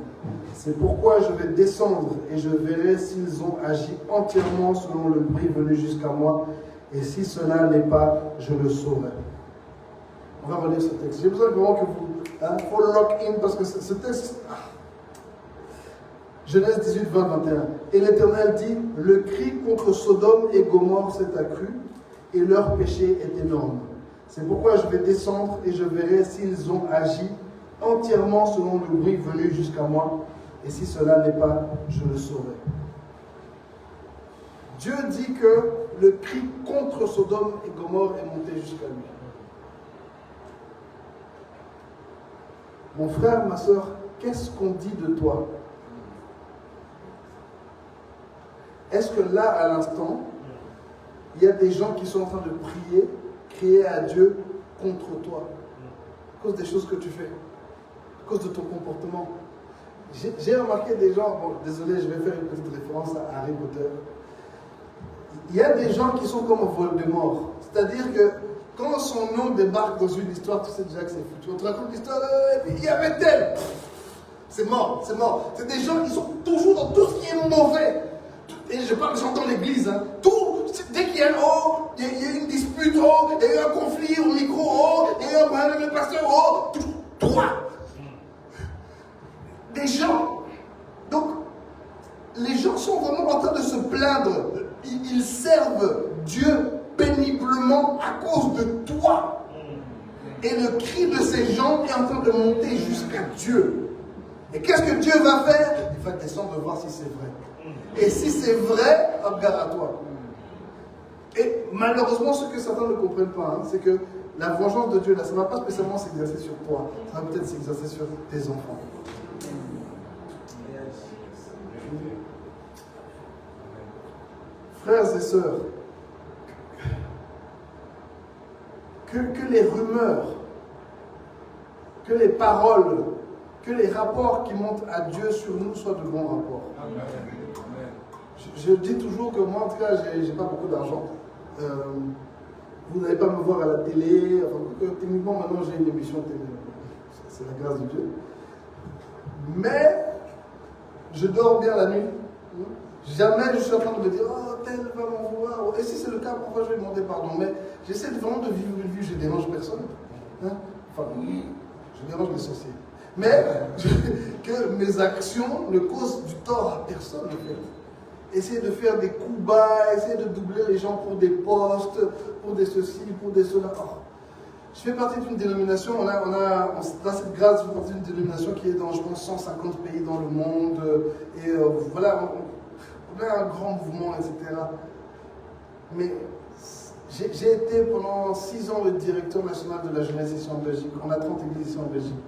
[SPEAKER 1] C'est pourquoi je vais descendre, et je verrai s'ils ont agi entièrement selon le bruit venu jusqu'à moi, et si cela n'est pas, je le saurai. On va relire ce texte. J'ai besoin vraiment que vous... faut lock in, parce que ce texte... Genèse 18, 20, 21. Et l'Éternel dit, le cri contre Sodome et Gomorrhe s'est accru, et leur péché est énorme. C'est pourquoi je vais descendre et je verrai s'ils ont agi entièrement selon le bruit venu jusqu'à moi, et si cela n'est pas, je le saurai. Dieu dit que le cri contre Sodome et Gomorrhe est monté jusqu'à lui. Mon frère, ma soeur, qu'est-ce qu'on dit de toi? Est-ce que là, à l'instant, il y a des gens qui sont en train de prier, crier à Dieu contre toi, à cause des choses que tu fais, à cause de ton comportement? J'ai remarqué des gens, bon, désolé, je vais faire une petite référence à Harry Potter. Il y a des gens qui sont comme Voldemort, c'est-à-dire quand son nom débarque dans une histoire, tu sais déjà que c'est foutu. On te raconte l'histoire, et puis il y avait tel. C'est mort, c'est mort. C'est des gens qui sont toujours dans tout ce qui est mauvais. Et je parle des gens dans l'église. Hein. Dès qu'il y a il y a une dispute, il y a eu un conflit au micro, il y a eu un problème avec le pasteur, toi. Des gens. Donc, les gens sont vraiment en train de se plaindre. Ils servent Dieu péniblement à cause de toi. Et le cri de ces gens est en train de monter jusqu'à Dieu. Et qu'est-ce que Dieu va faire? Il va descendre voir si c'est vrai. Et si c'est vrai, regarde à toi. Et malheureusement, ce que certains ne comprennent pas, c'est que la vengeance de Dieu, là, ça ne va pas spécialement s'exercer sur toi. Ça va peut-être s'exercer sur tes enfants. Frères et sœurs, que les rumeurs, que les paroles, que les rapports qui montent à Dieu sur nous soient de bons rapports. Amen. Je dis toujours que moi, en tout cas, j'ai pas beaucoup d'argent. Vous n'allez pas me voir à la télé. Enfin, techniquement, maintenant, j'ai une émission télé. C'est la grâce de Dieu. Mais je dors bien la nuit. Jamais je suis en train de me dire, oh, tel va m'en vouloir. Et si c'est le cas, pourquoi je vais demander pardon? Mais j'essaie vraiment de vivre une vie, je ne dérange personne. Hein? Enfin, je dérange les sorciers. Mais que mes actions ne causent du tort à personne, en fait. Essayer de faire des coups bas, essayer de doubler les gens pour des postes, pour des ceci, pour des cela. Oh. Je fais partie d'une dénomination, dans cette grâce, je fais partie d'une dénomination qui est dans, je pense, 150 pays dans le monde. Et voilà, on a un grand mouvement, etc. Mais j'ai été pendant 6 ans le directeur national de la jeunesse ici en Belgique. On a 30 églises ici en Belgique.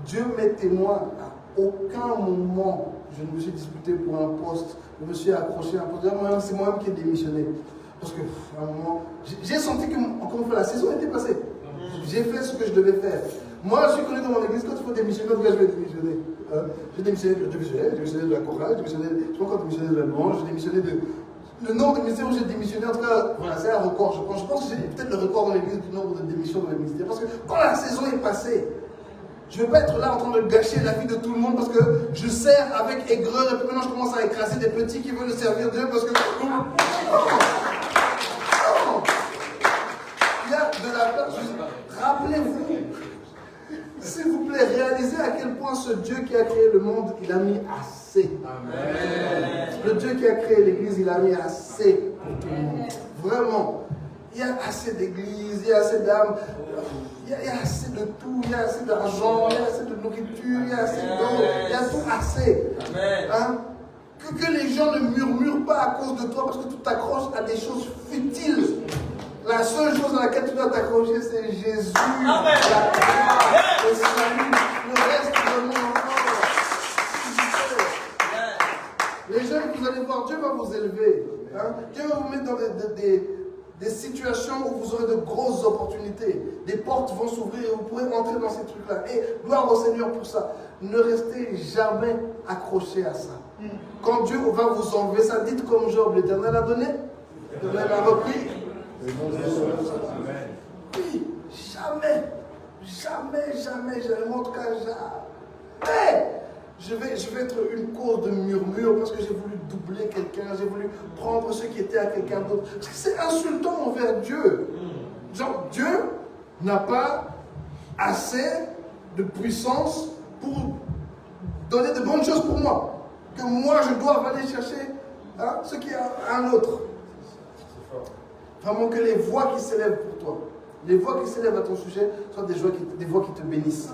[SPEAKER 1] Dieu m'est témoin, à aucun moment je ne me suis disputé pour un poste, je me suis accroché à un poste. C'est moi-même qui ai démissionné. Parce que, à un moment, j'ai senti que, encore une fois, la saison était passée. J'ai fait ce que je devais faire. Moi, je suis connu dans mon église, quand il faut démissionner, je vais démissionner. J'ai démissionné de la chorale, je ne sais pas quand démissionné de la louange, j'ai démissionné de. Le nombre de ministères où j'ai démissionné, en tout cas, voilà, c'est un record. Je pense que j'ai peut-être le record dans l'église du nombre de démissions dans les ministères. Parce que quand la saison est passée, je ne veux pas être là en train de gâcher la vie de tout le monde parce que je sers avec aigreur et puis maintenant je commence à écraser des petits qui veulent servir Dieu parce que. Non. Il y a de la place. Rappelez-vous, s'il vous plaît, réalisez à quel point ce Dieu qui a créé le monde, il a mis assez. Amen. Le Dieu qui a créé l'église, il a mis assez pour tout le monde. Vraiment. Il y a assez d'églises, il y a assez d'âmes, il y a assez de tout, il y a assez d'argent, il y a assez de nourriture, il y a assez d'eau, il y a tout assez. Hein? Que les gens ne murmurent pas à cause de toi parce que tu t'accroches à des choses futiles. La seule chose à laquelle tu dois t'accrocher, c'est Jésus. Amen. Le salut, le reste de mon enfant. Les jeunes, vous allez voir, Dieu va vous élever. Hein? Dieu va vous mettre dans des situations où vous aurez de grosses opportunités. Des portes vont s'ouvrir et vous pourrez entrer dans ces trucs-là. Et gloire au Seigneur pour ça. Ne restez jamais accrochés à ça. Quand Dieu va vous enlever ça, dites comme Job, l'Éternel a donné, l'Éternel a repris. Oui, jamais, en tout cas, jamais. Je vais être une cause de murmure parce que j'ai voulu doubler quelqu'un, j'ai voulu prendre ce qui était à quelqu'un d'autre. Parce que c'est insultant envers Dieu. Genre, Dieu n'a pas assez de puissance pour donner de bonnes choses pour moi. Que moi, je dois aller chercher ce qui est à un autre. Vraiment que les voix qui s'élèvent pour toi, les voix qui s'élèvent à ton sujet, soient des voix qui te bénissent.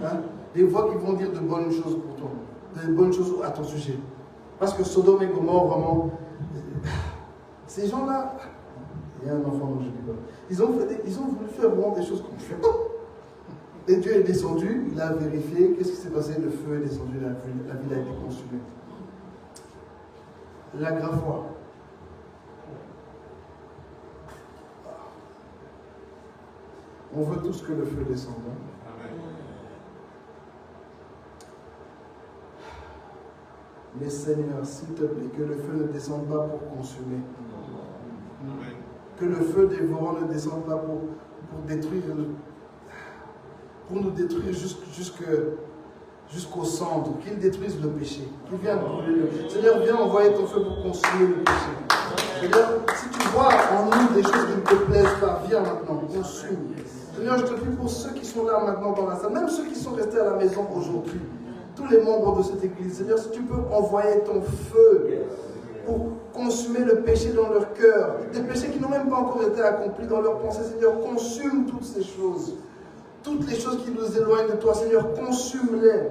[SPEAKER 1] Hein? Des voix qui vont dire de bonnes choses pour toi, de bonnes choses à ton sujet. Parce que Sodome et Gomorrhe, vraiment, ces gens-là, il y a un enfant dont je dis pas, ils ont voulu faire vraiment des choses qu'on ne fait pas. Et Dieu est descendu, il a vérifié, qu'est-ce qui s'est passé? Le feu est descendu, la ville a été consumée. La grave foi. On veut tous que le feu descende. Hein? Mais Seigneur, s'il te plaît, que le feu ne descende pas pour consumer. que le feu dévorant ne descende pas pour détruire, pour nous détruire jusqu'au centre, qu'il détruise le péché, qu'il vienne brûler le péché. Seigneur, viens envoyer ton feu pour consumer le péché. Seigneur, si tu vois en nous des choses qui ne te plaisent pas, viens maintenant, consume. Seigneur, je te prie pour ceux qui sont là maintenant dans la salle, même ceux qui sont restés à la maison aujourd'hui, tous les membres de cette église. Seigneur, si tu peux envoyer ton feu pour consumer le péché dans leur cœur, des péchés qui n'ont même pas encore été accomplis dans leur pensée. Seigneur, consume toutes ces choses. Toutes les choses qui nous éloignent de toi, Seigneur, consume-les.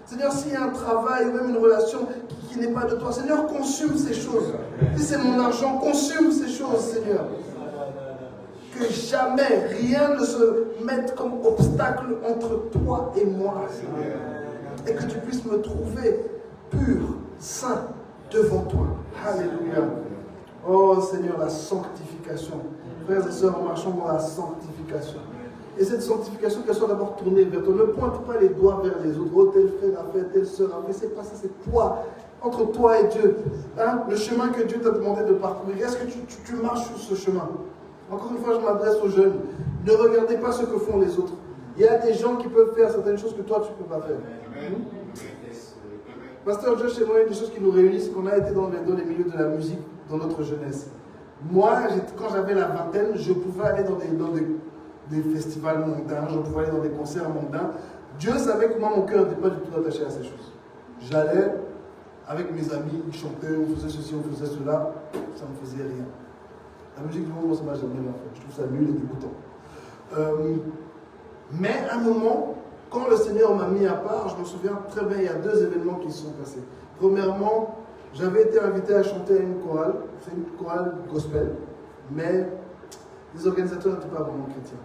[SPEAKER 1] Seigneur, s'il y a un travail ou même une relation qui n'est pas de toi, Seigneur, consume ces choses. Si c'est mon argent, consume ces choses, Seigneur. Que jamais rien ne se mette comme obstacle entre toi et moi, Seigneur. Et que tu puisses me trouver pur, saint, devant toi. Alléluia. Oh Seigneur, la sanctification. Frères et sœurs, marchons dans la sanctification. Et cette sanctification, qu'elle soit d'abord tournée vers toi. Ne pointe pas les doigts vers les autres. Oh, tel frère a fait, telle sœur a fait. C'est pas ça, c'est toi. Entre toi et Dieu. Hein? Le chemin que Dieu t'a demandé de parcourir. Est-ce que tu marches sur ce chemin? Encore une fois, je m'adresse aux jeunes. Ne regardez pas ce que font les autres. Il y a des gens qui peuvent faire certaines choses que toi, tu ne peux pas faire. Pasteur Josh et moi, une des choses qui nous réunissent, c'est qu'on a été dans les milieux de la musique dans notre jeunesse. Moi, quand j'avais la vingtaine, je pouvais aller dans des festivals mondains, je pouvais aller dans des concerts mondains. Dieu savait que moi, mon cœur n'était pas du tout attaché à ces choses. J'allais avec mes amis, ils chantaient, on faisait ceci, on faisait cela, ça ne me faisait rien. La musique du monde, ça ne m'a jamais rien fait. Je trouve ça nul et dégoûtant. Mais à un moment, quand le Seigneur m'a mis à part, je me souviens très bien, il y a 2 événements qui se sont passés. Premièrement, j'avais été invité à chanter à une chorale, c'est une chorale gospel, mais les organisateurs n'étaient pas vraiment chrétiens.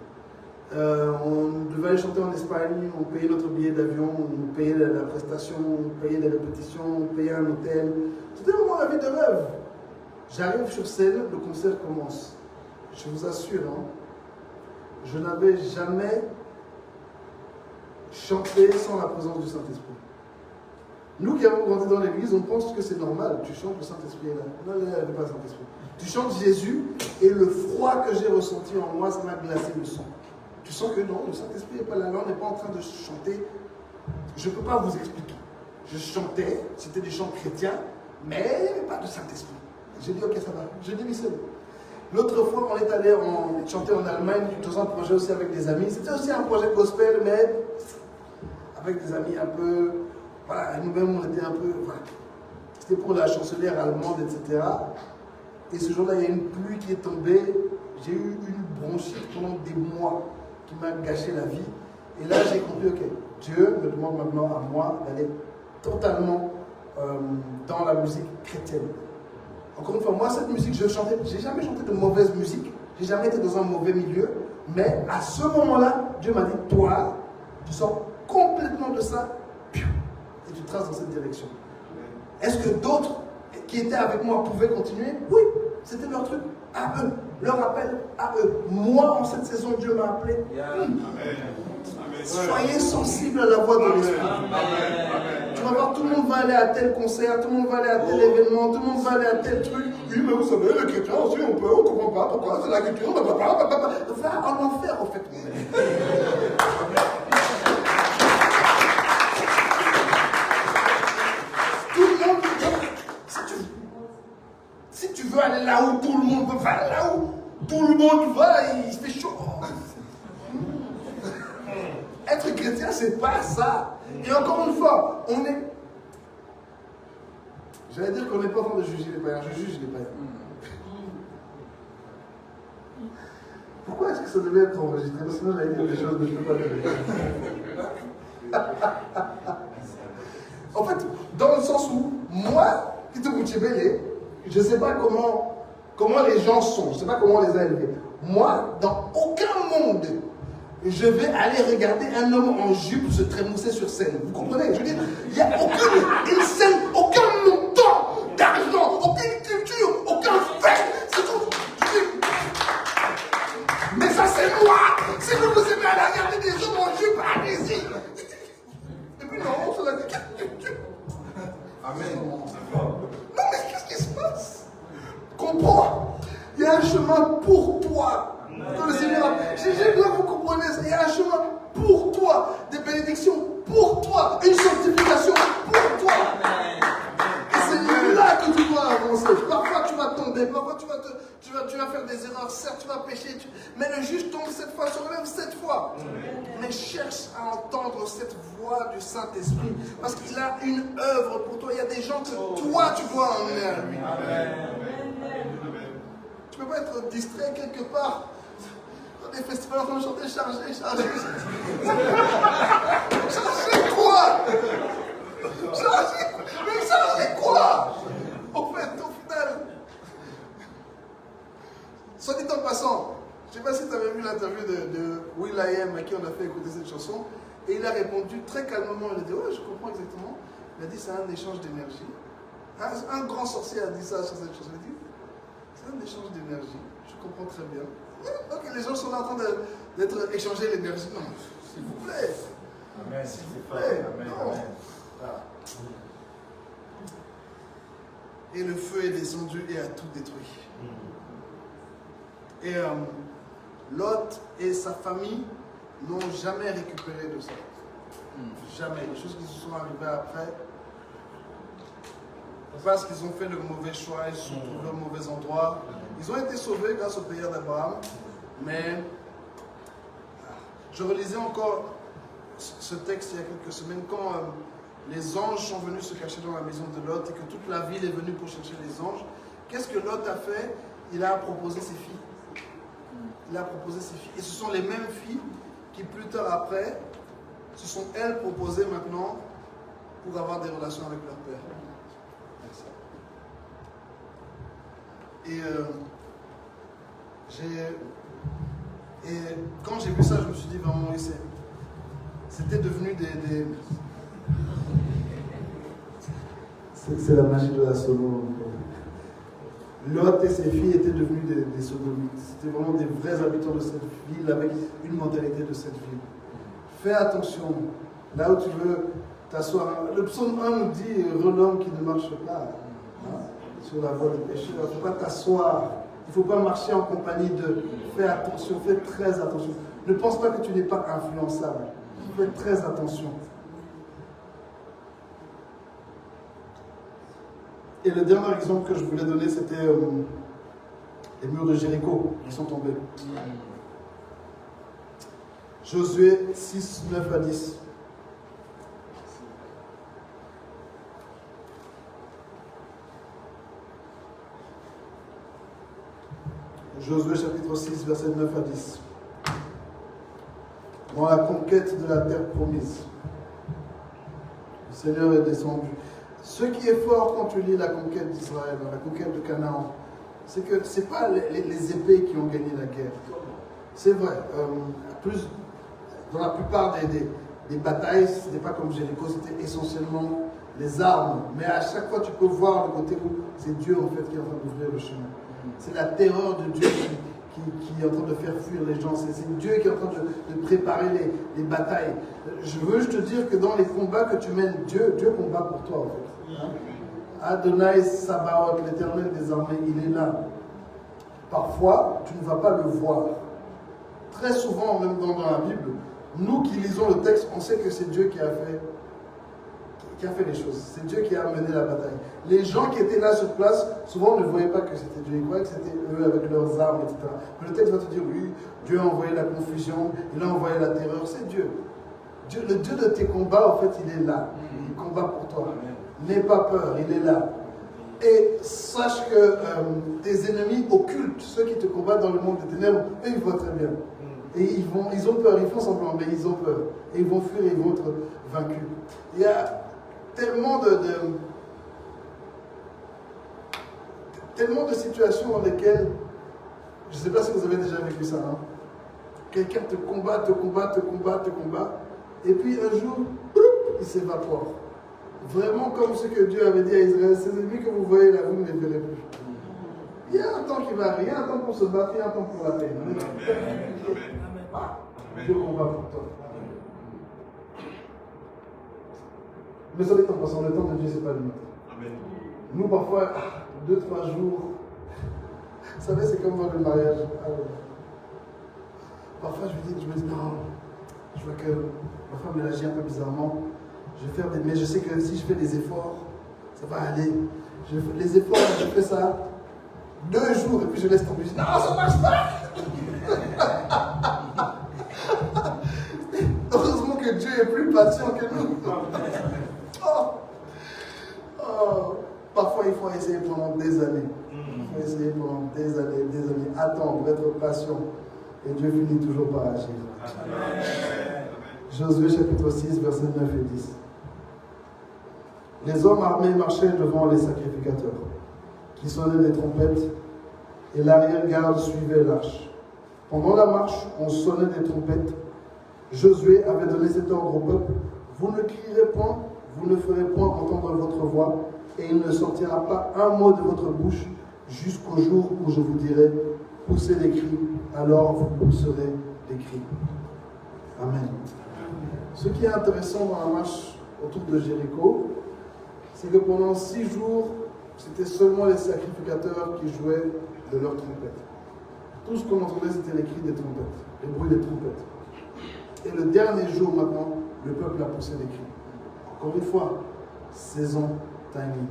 [SPEAKER 1] On devait aller chanter en Espagne, on payait notre billet d'avion, on payait la prestation, on payait les répétitions, on payait un hôtel. C'était vraiment la vie de rêve. J'arrive sur scène, le concert commence. Je vous assure, hein, je n'avais jamais chanté sans la présence du Saint-Esprit. Nous qui avons grandi dans l'église, on pense que c'est normal. Tu chantes, le Saint-Esprit est là. Non, il n'y avait pas le Saint-Esprit. Tu chantes Jésus et le froid que j'ai ressenti en moi, ça m'a glacé le sang. Tu sens que non, le Saint-Esprit n'est pas là, on n'est pas en train de chanter. Je ne peux pas vous expliquer. Je chantais, c'était des chants chrétiens, mais il n'y avait pas de Saint-Esprit. J'ai dit, ok, ça va. Je démissionne. L'autre fois, on est allé chanter en Allemagne dans un projet aussi avec des amis. C'était aussi un projet gospel, mais avec des amis un peu. Voilà, nous-mêmes, on était un peu. Voilà. C'était pour la chancelière allemande, etc. Et ce jour-là, il y a une pluie qui est tombée. J'ai eu une bronchite pendant des mois qui m'a gâché la vie. Et là, j'ai compris, ok, Dieu me demande maintenant à moi d'aller totalement dans la musique chrétienne. Encore une fois, moi, cette musique, je chantais, j'ai jamais chanté de mauvaise musique, j'ai jamais été dans un mauvais milieu, mais à ce moment-là, Dieu m'a dit, toi, tu sors complètement de ça, et tu traces dans cette direction. Est-ce que d'autres qui étaient avec moi pouvaient continuer? Oui, c'était leur truc, à eux, leur appel à eux. Moi, en cette saison, Dieu m'a appelé. Soyez sensibles à la voix de l'Esprit. Tu vas voir, tout le monde va aller à tel concert, tout le monde va aller à tel événement, tout le monde va aller à tel truc. Oui, mais vous savez, les chrétiens aussi, on ne comprend pas pourquoi, c'est la culture, va en enfer, en fait. Tout le monde, si tu veux aller là où tout le monde va, va là où tout le monde va, il se fait chaud. Être chrétien, c'est pas ça. Et encore une fois, on est. J'allais dire qu'on n'est pas en train de juger les païens. Je juge les païens. Pourquoi est-ce que ça devait être enregistré? Parce que sinon, j'allais dire des choses que je ne peux pas dire. En fait, dans le sens où, moi, qui te Bouchébélé, je ne sais pas comment les gens sont. Je ne sais pas comment on les a élevés. Moi, dans aucun monde, je vais aller regarder un homme en jupe se trémousser sur scène. Vous comprenez? Je veux dire, il n'y a aucune scène, aucun montant d'argent, aucune culture, aucun fait. C'est tout. Mais ça, c'est moi. Si vous vous aimez aller regarder des hommes en jupe, allez-y. Et puis non, on se l'a dit. Amen. Non, mais qu'est-ce qui se passe? Comprends? Il y a un chemin pour toi, des bénédictions pour toi, une sanctification pour toi. Et c'est là que tu dois avancer. Parfois tu vas tomber, parfois tu vas faire des erreurs, certes tu vas pécher, mais le juge tombe 7 fois, se relève 7 fois. Mais cherche à entendre cette voix du Saint-Esprit, parce qu'il a une œuvre pour toi. Il y a des gens que toi tu dois emmener à lui. Tu ne peux pas être distrait quelque part. Dans des festivals, en train de chanter, charger. Charger quoi? Mais charger quoi? Au final. Soit dit en passant, je ne sais pas si tu avais vu l'interview de will.i.am à qui on a fait écouter cette chanson, et il a répondu très calmement. Il a dit, ouais, je comprends exactement. Il a dit, c'est un échange d'énergie. Un grand sorcier a dit ça sur cette chanson. Il a dit, c'est un échange d'énergie. Je comprends très bien. Donc les gens sont là en train d'être échangés l'énergie. Non, s'il vous plaît.
[SPEAKER 2] Amen.
[SPEAKER 1] S'il vous plaît.
[SPEAKER 2] Amen.
[SPEAKER 1] Non. Et le feu est descendu et a tout détruit. Et Lot et sa famille n'ont jamais récupéré de ça. Jamais. Les choses qui se sont arrivées après, parce qu'ils ont fait le mauvais choix, ils sont trouvés au mauvais endroit. Ils ont été sauvés grâce au prières d'Abraham, mais je relisais encore ce texte il y a quelques semaines quand les anges sont venus se cacher dans la maison de Lot et que toute la ville est venue pour chercher les anges. Qu'est-ce que Lot a fait? Il a proposé ses filles. Il a proposé ses filles. Et ce sont les mêmes filles qui, plus tard après, se sont elles proposées maintenant pour avoir des relations avec leur père. Et quand j'ai vu ça, je me suis dit vraiment, oui, c'était devenu des... C'est la magie de la Sodome. Lot et ses filles étaient devenus des sodomites. C'était vraiment des vrais habitants de cette ville avec une mentalité de cette ville. Fais attention, là où tu veux t'asseoir. Le psaume 1 nous dit, l'homme qui ne marche pas sur la voie du péché. Il ne faut pas t'asseoir. Il ne faut pas marcher en compagnie de. Fais attention, fais très attention. Ne pense pas que tu n'es pas influençable. Fais très attention. Et le dernier exemple que je voulais donner, c'était les murs de Jéricho qui sont tombés. Josué 6, 9 à 10. Josué chapitre 6, verset 9 à 10. Dans la conquête de la terre promise, le Seigneur est descendu. Ce qui est fort quand tu lis la conquête d'Israël, la conquête de Canaan, c'est que ce n'est pas les épées qui ont gagné la guerre. C'est vrai, dans la plupart des batailles, ce n'était pas comme Jéricho, c'était essentiellement les armes. Mais à chaque fois, tu peux voir le côté où c'est Dieu en fait qui est en train d'ouvrir le chemin. C'est la terreur de Dieu qui est en train de faire fuir les gens. C'est Dieu qui est en train de préparer les batailles. Je veux juste te dire que dans les combats que tu mènes, Dieu combat pour toi en fait. Adonai Sabaoth, l'Éternel des armées, il est là. Parfois, tu ne vas pas le voir. Très souvent, même dans la Bible, nous qui lisons le texte, on sait que c'est Dieu qui a fait les choses. C'est Dieu qui a mené la bataille. Les gens qui étaient là sur place, souvent ne voyaient pas que c'était Dieu. Ils croyaient que c'était eux avec leurs armes, etc. Mais le texte va te dire, oui, Dieu a envoyé la confusion, il a envoyé la terreur. C'est Dieu. Le Dieu de tes combats, en fait, il est là. Il combat pour toi. N'aie pas peur, il est là. Et sache que tes ennemis occultes, ceux qui te combattent dans le monde des ténèbres, eux, ils voient très bien. Et ils ont peur, ils font semblant, mais ils ont peur. Et ils vont fuir et ils vont être vaincus. Il y a tellement de situations dans lesquelles, je ne sais pas si vous avez déjà vécu ça, hein? Quelqu'un te combat, et puis un jour, il s'évapore. Vraiment comme ce que Dieu avait dit à Israël, ces ennemis que vous voyez là, vous ne les verrez plus. Il y a un temps qui va arriver, il y a un temps pour se battre, il y a un temps pour la paix. Dieu combat pour toi. Mais ça dépend, parce que le temps de Dieu, ce n'est pas le nôtre. Nous, parfois, 2-3 jours, vous savez, c'est comme le mariage. Parfois, je me dis, non, Je vois que ma femme elle agit un peu bizarrement. Mais je sais que si je fais des efforts, ça va aller. Les efforts, je fais ça 2 jours et puis je laisse tomber. Je dis, non, ça marche pas. Heureusement que Dieu est plus patient que nous. Parfois, il faut essayer pendant des années. Il faut essayer pendant des années. Attendre, être patient. Et Dieu finit toujours par agir. Josué chapitre 6, versets 9 et 10. Les hommes armés marchaient devant les sacrificateurs, qui sonnaient des trompettes, et l'arrière-garde suivait l'arche. Pendant la marche, on sonnait des trompettes. Josué avait donné cet ordre au peuple: vous ne crierez point, vous ne ferez point entendre votre voix, et il ne sortira pas un mot de votre bouche jusqu'au jour où je vous dirai: poussez les cris, alors vous pousserez les cris. Amen. Ce qui est intéressant dans la marche autour de Jéricho, c'est que pendant 6 jours, c'était seulement les sacrificateurs qui jouaient de leurs trompettes. Tout ce qu'on entendait, c'était les cris des trompettes, les bruits des trompettes. Et le dernier jour maintenant, le peuple a poussé les cris. Encore une fois, saison, timing.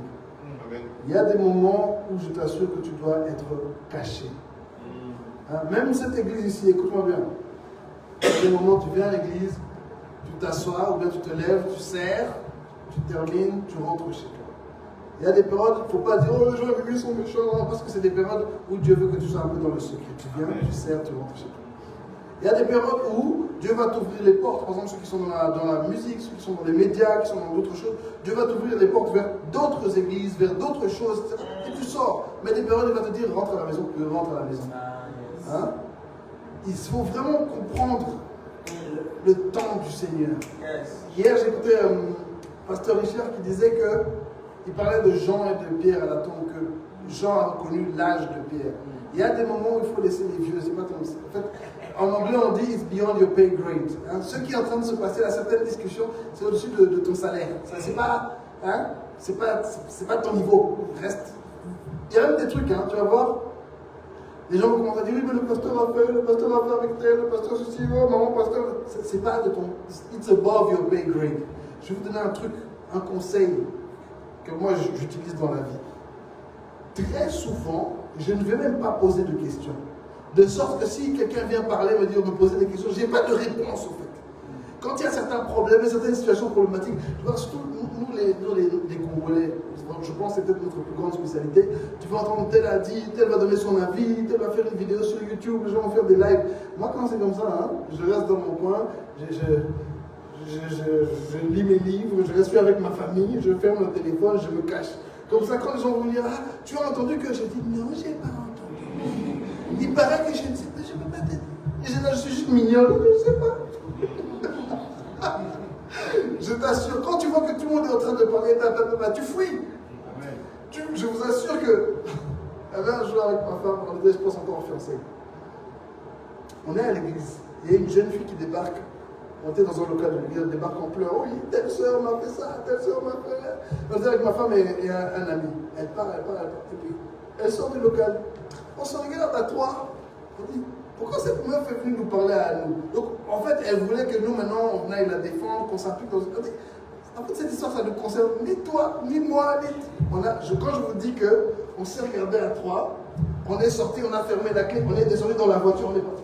[SPEAKER 1] Il y a des moments où je t'assure que tu dois être caché. Hein? Même cette église ici, écoute-moi bien. Il y a des moments où tu viens à l'église, tu t'assois, ou bien tu te lèves, tu sers, tu termines, tu rentres chez toi. Il y a des périodes, il ne faut pas dire: oh, les gens à l'église sont méchants, parce que c'est des périodes où Dieu veut que tu sois un peu dans le secret. Tu viens, tu sers, tu rentres chez toi. Il y a des périodes où Dieu va t'ouvrir les portes, par exemple ceux qui sont dans la musique, ceux qui sont dans les médias, qui sont dans d'autres choses. Dieu va t'ouvrir les portes vers d'autres églises, vers d'autres choses, et tu sors. Mais des périodes, il va te dire: rentre à la maison, rentre à la maison. Hein? Il faut vraiment comprendre le temps du Seigneur. Hier, j'écoutais Pasteur Richard qui disait qu'il parlait de Jean et de Pierre à la tombe, que Jean a reconnu l'âge de Pierre. Il y a des moments où il faut laisser les vieux. C'est pas en fait, en anglais, on dit it's beyond your pay grade. Hein? Ce qui est en train de se passer, là, certaines discussions, c'est au-dessus de ton salaire. C'est pas, hein? c'est pas ton niveau. Reste. Il y a même des trucs, hein, tu vas voir. Les gens vont commencer à dire: oui, mais le pasteur a fait avec tel, le pasteur ceci, oh, maman, pasteur. C'est pas de ton. It's above your pay grade. Je vais vous donner un truc, un conseil que moi j'utilise dans la vie. Très souvent, je ne vais même pas poser de questions. De sorte que si quelqu'un vient parler, me poser des questions, je n'ai pas de réponse au fait. Quand il y a certains problèmes, certaines situations problématiques, surtout nous les Congolais, je pense que c'est peut-être notre plus grande spécialité. Tu vas entendre tel a dit, tel va donner son avis, tel va faire une vidéo sur YouTube, les gens vont faire des lives. Moi, quand c'est comme ça, hein, je reste dans mon coin, je lis mes livres, je reste avec ma famille, je ferme le téléphone, je me cache. Comme ça, quand les gens vont me dire: ah, tu as entendu que j'ai dit: non, je n'ai pas entendu. Il paraît que je ne sais pas, je ne peux pas te dire. Je suis juste mignonne, je ne sais pas. Je t'assure, quand tu vois que tout le monde est en train de parler, tu fouilles. Je vous assure que. Il y avait un jour avec ma femme, on était, je pense, encore fiancés. On est à l'église, il y a une jeune fille qui débarque. On était dans un local de l'église, elle débarque en pleurant: oui, telle soeur m'a fait ça, telle soeur m'a fait ça. On était avec ma femme et un ami. Elle part. Et puis, elle sort du local. On se regarde à 3. On dit: pourquoi cette meuf est venue nous parler à nous? Donc, en fait, elle voulait que nous, maintenant, on aille la défendre, qu'on s'applique dans une. En fait, cette histoire, ça nous concerne ni toi, ni moi, quand je vous dis qu'on s'est regardé à 3, on est sorti, on a fermé la clé, on est descendu dans la voiture, on est parti.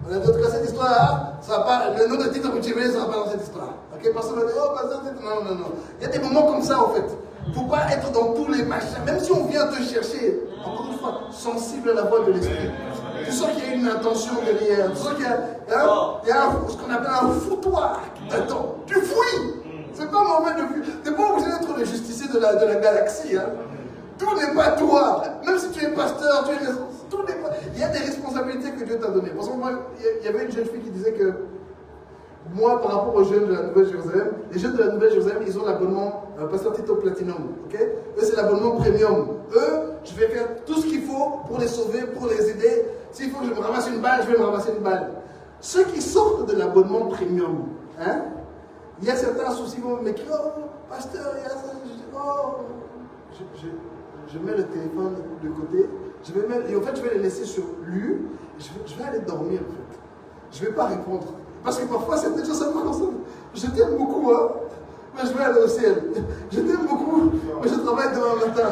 [SPEAKER 1] On a dit: en tout cas, cette histoire-là, ça va pas, le nom de titre Mouchimé ne sera pas dans cette histoire. Ok, personne va dire: oh, pasteur, non. Il y a des moments comme ça, en fait. Il ne faut pas être dans tous les machins, même si on vient te chercher, encore une fois, sensible à la voix de l'esprit. Tu sens qu'il y a une intention derrière, tu sens qu'il y a ce qu'on appelle un foutoir qui t'attend. Tu fouilles. C'est pas un moment de fuir. Tu n'es pas obligé d'être le justicier de la galaxie. Hein. Tout n'est pas toi. Même si tu es pasteur, tout n'est pas. Il y a des responsabilités que Dieu t'a données. Par exemple, moi, il y avait une jeune fille qui disait que moi, par rapport aux jeunes de la Nouvelle-Jérusalem, les jeunes de la Nouvelle-Jérusalem, ils ont l'abonnement Pasteur Tito Platinum. Okay? Eux, c'est l'abonnement premium. Eux, je vais faire tout ce qu'il faut pour les sauver, pour les aider. S'il faut que je me ramasse une balle, je vais me ramasser une balle. Ceux qui sortent de l'abonnement premium, hein, il y a certains soucis qui vont m'écrire: oh, pasteur, il y a ça. Je dis: oh, je mets le téléphone de côté. Et en fait, je vais les laisser sur lui. Je vais aller dormir, en fait. Je ne vais pas répondre. Parce que parfois, certaines choses, ça me console. Je t'aime beaucoup, hein, mais je vais aller au ciel. Je t'aime beaucoup, mais je travaille demain matin.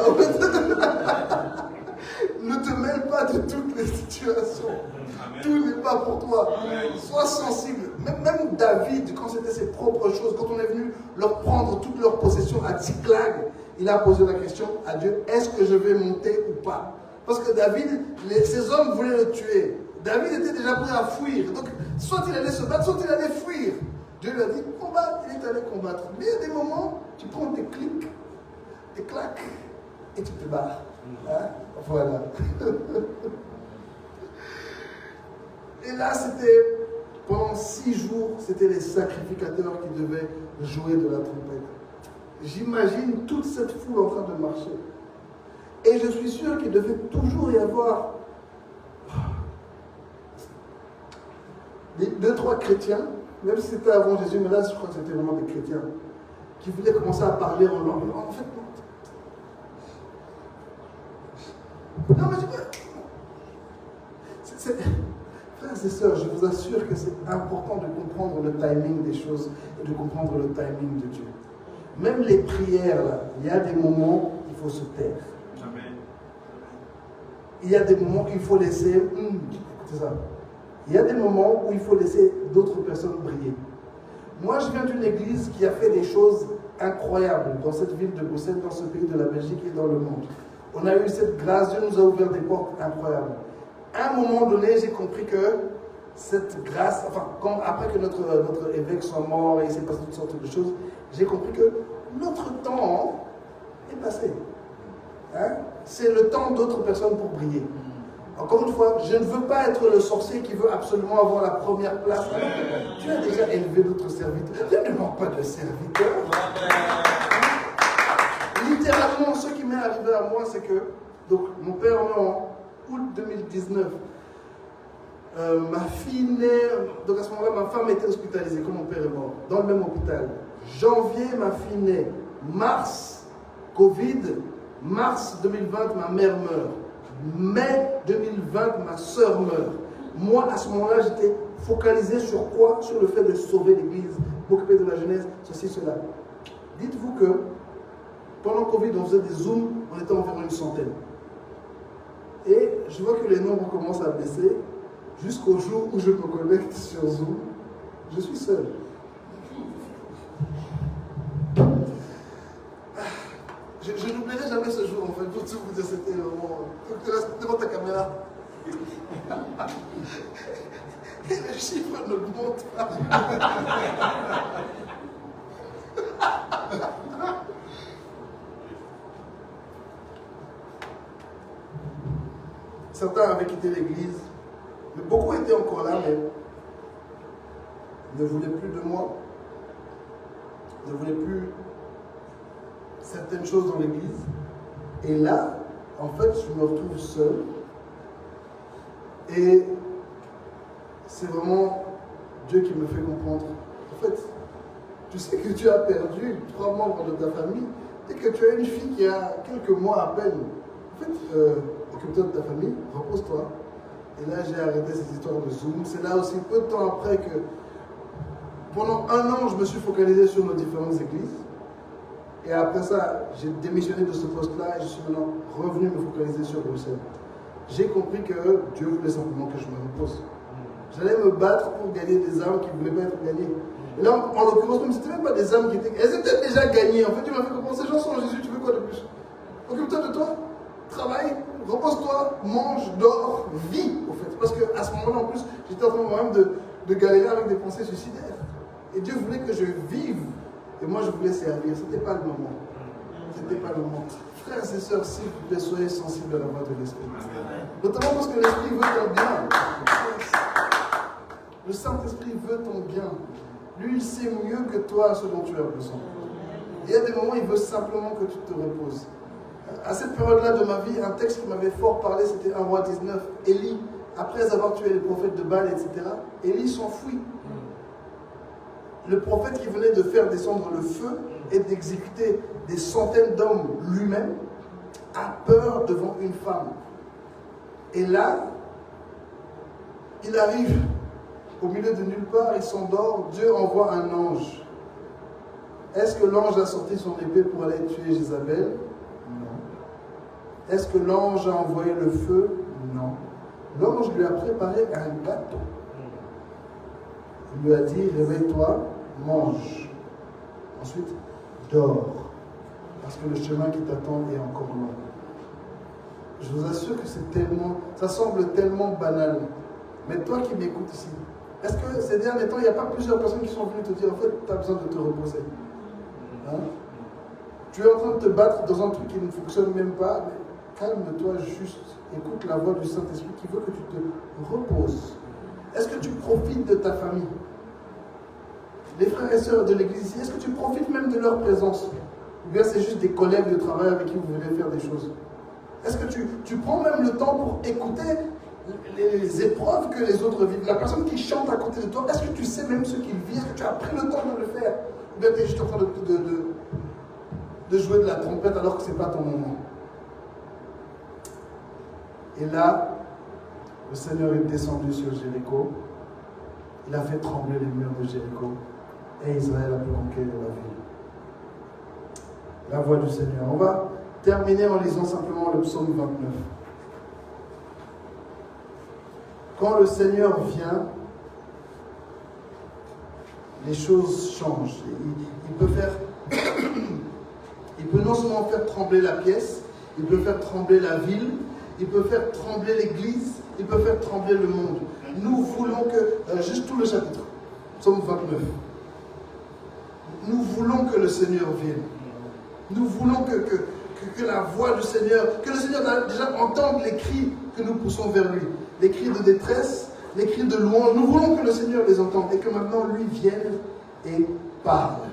[SPEAKER 1] Ne te mêle pas de toutes les situations. Amen. Tout n'est pas pour toi. Amen. Sois sensible. Même David, quand c'était ses propres choses, quand on est venu leur prendre toutes leurs possessions à Tsiklag, il a posé la question à Dieu, est-ce que je vais monter ou pas? Parce que David, ses hommes voulaient le tuer. David était déjà prêt à fuir. Donc, soit il allait se battre, soit il allait fuir. Dieu lui a dit, combat, il est allé combattre. Mais il y a des moments, tu prends des clics, des claques, et tu te barres. Hein? Voilà. Et là, c'était, pendant 6 jours, c'était les sacrificateurs qui devaient jouer de la trompette. J'imagine toute cette foule en train de marcher. Et je suis sûr qu'il devait toujours y avoir 2-3 chrétiens, même si c'était avant Jésus, mais là je crois que c'était vraiment des chrétiens, qui voulaient commencer à parler en langue. En fait, non, mais frères et sœurs, je vous assure que c'est important de comprendre le timing des choses et de comprendre le timing de Dieu. Même les prières, là, il y a des moments où il faut se taire. Amen. Il y a des moments où il faut laisser... c'est ça. Il y a des moments où il faut laisser d'autres personnes briller. Moi, je viens d'une église qui a fait des choses incroyables dans cette ville de Bruxelles, dans ce pays de la Belgique et dans le monde. On a eu cette grâce, Dieu nous a ouvert des portes incroyables. À un moment donné, j'ai compris que cette grâce, après que notre évêque soit mort et il s'est passé toutes sortes de choses, j'ai compris que notre temps est passé. Hein? C'est le temps d'autres personnes pour briller. Encore une fois, je ne veux pas être le sorcier qui veut absolument avoir la première place. Tu as déjà élevé d'autres serviteurs. Je ne demande pas de serviteurs. Littéralement, ce qui m'est arrivé à moi, c'est que donc, mon père est en août 2019. Ma fille naît, donc à ce moment-là, ma femme était hospitalisée, comme mon père est mort, dans le même hôpital. Janvier, ma fille naît. Mars, Covid. Mars 2020, ma mère meurt. Mai 2020, ma soeur meurt. Moi, à ce moment-là, j'étais focalisé sur quoi? Sur le fait de sauver l'église, m'occuper de la jeunesse, ceci, cela. Dites-vous que pendant Covid, on faisait des zooms, on était environ une centaine. Et je vois que les nombres commencent à baisser jusqu'au jour où je me connecte sur Zoom. Je suis seul. Je n'oublierai jamais ce jour, en fait, pour tout vous dire, c'était vraiment... Tu restes devant ta caméra. Et les chiffres ne montent pas. Certains avaient quitté l'église, mais beaucoup étaient encore là, mais ne voulaient plus de moi, ne voulaient plus certaines choses dans l'église. Et là, en fait, je me retrouve seul. Et c'est vraiment Dieu qui me fait comprendre. En fait, tu sais que tu as perdu 3 membres de ta famille et que tu as une fille qui a quelques mois à peine. En fait, occupe-toi de ta famille, repose-toi. Et là, j'ai arrêté ces histoires de Zoom. C'est là aussi, peu de temps après, que pendant 1 an, je me suis focalisé sur nos différentes églises. Et après ça, j'ai démissionné de ce poste-là et je suis maintenant revenu me focaliser sur Bruxelles. J'ai compris que Dieu voulait simplement que je me repose. J'allais me battre pour gagner des âmes qui ne voulaient pas être gagnées. Et là, en l'occurrence, même, ce n'était même pas des âmes qui étaient... Elles étaient déjà gagnées. En fait, tu m'as fait comprendre, ces gens sont en Jésus, tu veux quoi de plus? Occupe-toi de toi, travaille, repose-toi, mange, dors, vis, au fait. Parce qu'à ce moment-là, en plus, j'étais en train moi-même de galérer avec des pensées suicidaires. Et Dieu voulait que je vive. Et moi, je voulais servir. Ce n'était pas le moment. C'était pas le moment. Frères et sœurs, s'il vous plaît, soyez sensibles à la voix de l'Esprit. Notamment parce que l'Esprit veut ton bien. Le Saint-Esprit veut ton bien. Lui, il sait mieux que toi ce dont tu as besoin. Il y a des moments où il veut simplement que tu te reposes. À cette période-là de ma vie, un texte qui m'avait fort parlé, c'était 1 Roi 19. Élie, après avoir tué les prophètes de Baal, etc., Élie s'enfuit. Le prophète qui venait de faire descendre le feu et d'exécuter des centaines d'hommes lui-même a peur devant une femme. Et là, il arrive au milieu de nulle part, il s'endort, Dieu envoie un ange. Est-ce que l'ange a sorti son épée pour aller tuer Jézabel? Non. Est-ce que l'ange a envoyé le feu? Non. L'ange lui a préparé un gâteau. Il lui a dit, réveille-toi, mange. Ensuite, dors. Parce que le chemin qui t'attend est encore long. Je vous assure que ça semble tellement banal. Mais toi qui m'écoutes ici, est-ce que ces derniers temps, il n'y a pas plusieurs personnes qui sont venues te dire, en fait, tu as besoin de te reposer? Hein? Tu es en train de te battre dans un truc qui ne fonctionne même pas, mais calme-toi juste. Écoute la voix du Saint-Esprit qui veut que tu te reposes. Est-ce que tu profites de ta famille? Les frères et sœurs de l'église ici, est-ce que tu profites même de leur présence? Ou bien c'est juste des collègues de travail avec qui vous venez faire des choses? Est-ce que tu prends même le temps pour écouter les épreuves que les autres vivent? La personne qui chante à côté de toi, est-ce que tu sais même ce qu'il vit? Est-ce que tu as pris le temps de le faire? Ou bien tu es juste en train de jouer de la trompette alors que ce n'est pas ton moment? Et là, le Seigneur est descendu sur Jéricho. Il a fait trembler les murs de Jéricho. Et Israël a pu conquérir la ville. La voix du Seigneur. On va terminer en lisant simplement le psaume 29. Quand le Seigneur vient, les choses changent. Il peut non seulement faire trembler la pièce, il peut faire trembler la ville, il peut faire trembler l'église, il peut faire trembler le monde. Nous voulons que, juste tout le chapitre, psaume 29, nous voulons que le Seigneur vienne. Nous voulons que la voix du Seigneur, que le Seigneur déjà entende les cris que nous poussons vers lui. Les cris de détresse, les cris de louange. Nous voulons que le Seigneur les entende et que maintenant lui vienne et parle.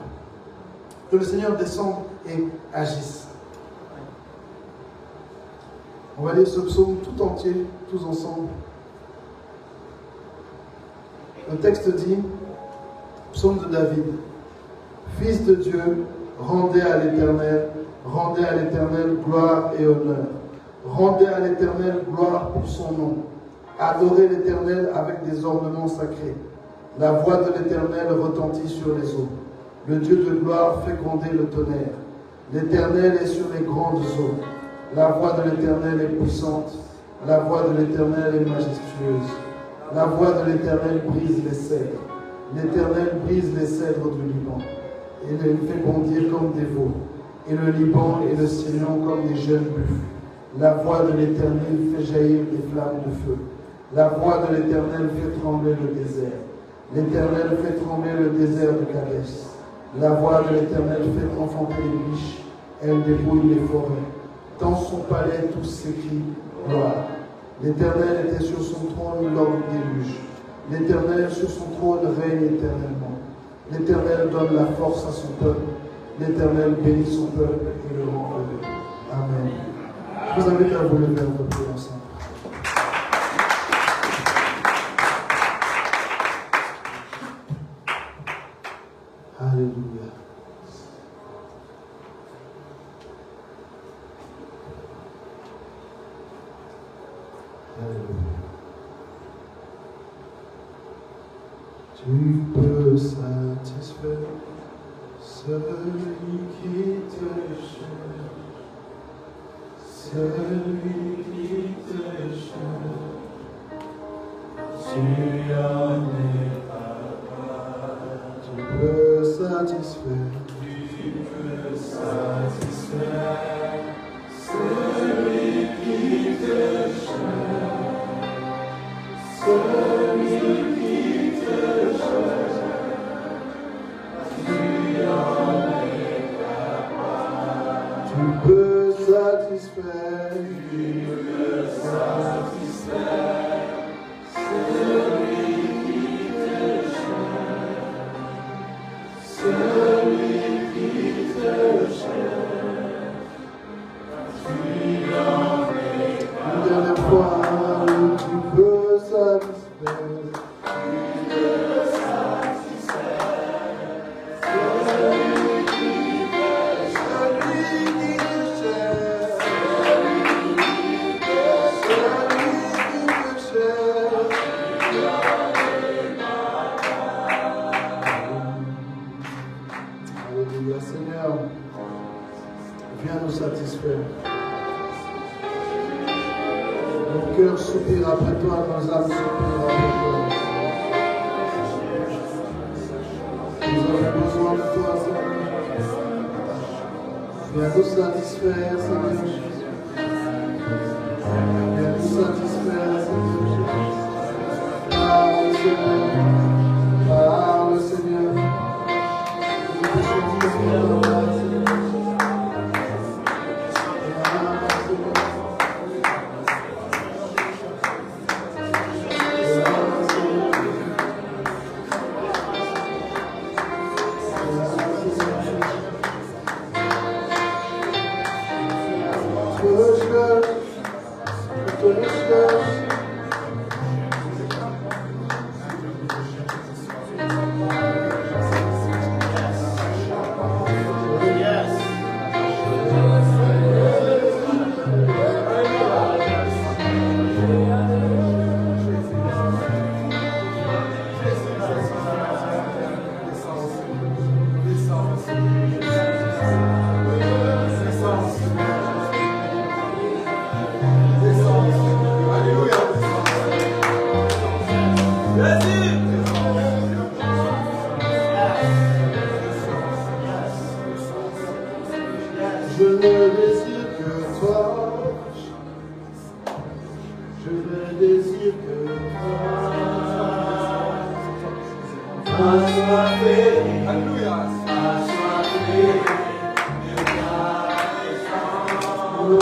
[SPEAKER 1] Que le Seigneur descende et agisse. On va lire ce psaume tout entier, tous ensemble. Le texte dit, psaume de David, Fils de Dieu, rendez à l'Éternel gloire et honneur. Rendez à l'Éternel gloire pour son nom. Adorez l'Éternel avec des ornements sacrés. La voix de l'Éternel retentit sur les eaux. Le Dieu de gloire fait gronder le tonnerre. L'Éternel est sur les grandes eaux. La voix de l'Éternel est puissante. La voix de l'Éternel est majestueuse. La voix de l'Éternel brise les cèdres. L'Éternel brise les cèdres du Liban. Il les fait bondir comme des veaux. Et le Liban et le Sirion comme des jeunes buffles. La voix de l'Éternel fait jaillir des flammes de feu. La voix de l'Éternel fait trembler le désert. L'Éternel fait trembler le désert de Kadesh. La voix de l'Éternel fait enfanter les biches. Elle débrouille les forêts. Dans son palais, tous s'écrient gloire. L'Éternel était sur son trône lors du déluge. L'Éternel sur son trône règne éternellement. L'Éternel donne la force à son peuple. L'Éternel bénit son peuple et le rend heureux. Amen. Je vous invite à vous lever un peu plus ensemble. Alléluia. Alléluia. Tu peux satisfaire celui qui te cherche, celui qui te cherche, tu en es capable. Tu peux satisfaire celui qui te cherche, celui qui te cherche. Tu peux satisfaire celui qui te cherche, celui qui te cherche. Une dernière fois, tu peux satisfaire. Seigneur, viens nous satisfaire. Nos cœurs soupirent après toi, nos âmes soupirent après toi. Nous avons besoin de toi, Seigneur. Viens nous satisfaire, Seigneur Jésus. Viens nous satisfaire, Seigneur Jésus. Parle, Seigneur. Parle, Seigneur. Nous te supplions, Seigneur. Je ne désire que toi. Je ne désire que toi. Assoiffé, alléluia. Assoiffé de ta présence. Mon âme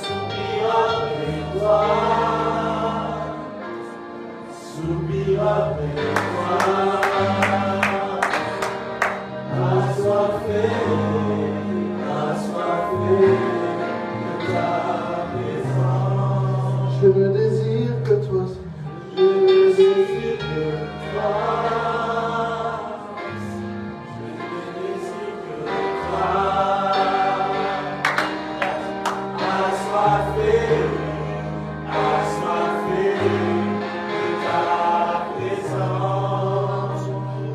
[SPEAKER 1] soupire après toi. Soupire après toi. Assoiffé, assoiffé de ta présence. Je ne désire que toi, je ne désire que toi. Je ne désire que toi. Assoiffé, assoiffé de ta présence.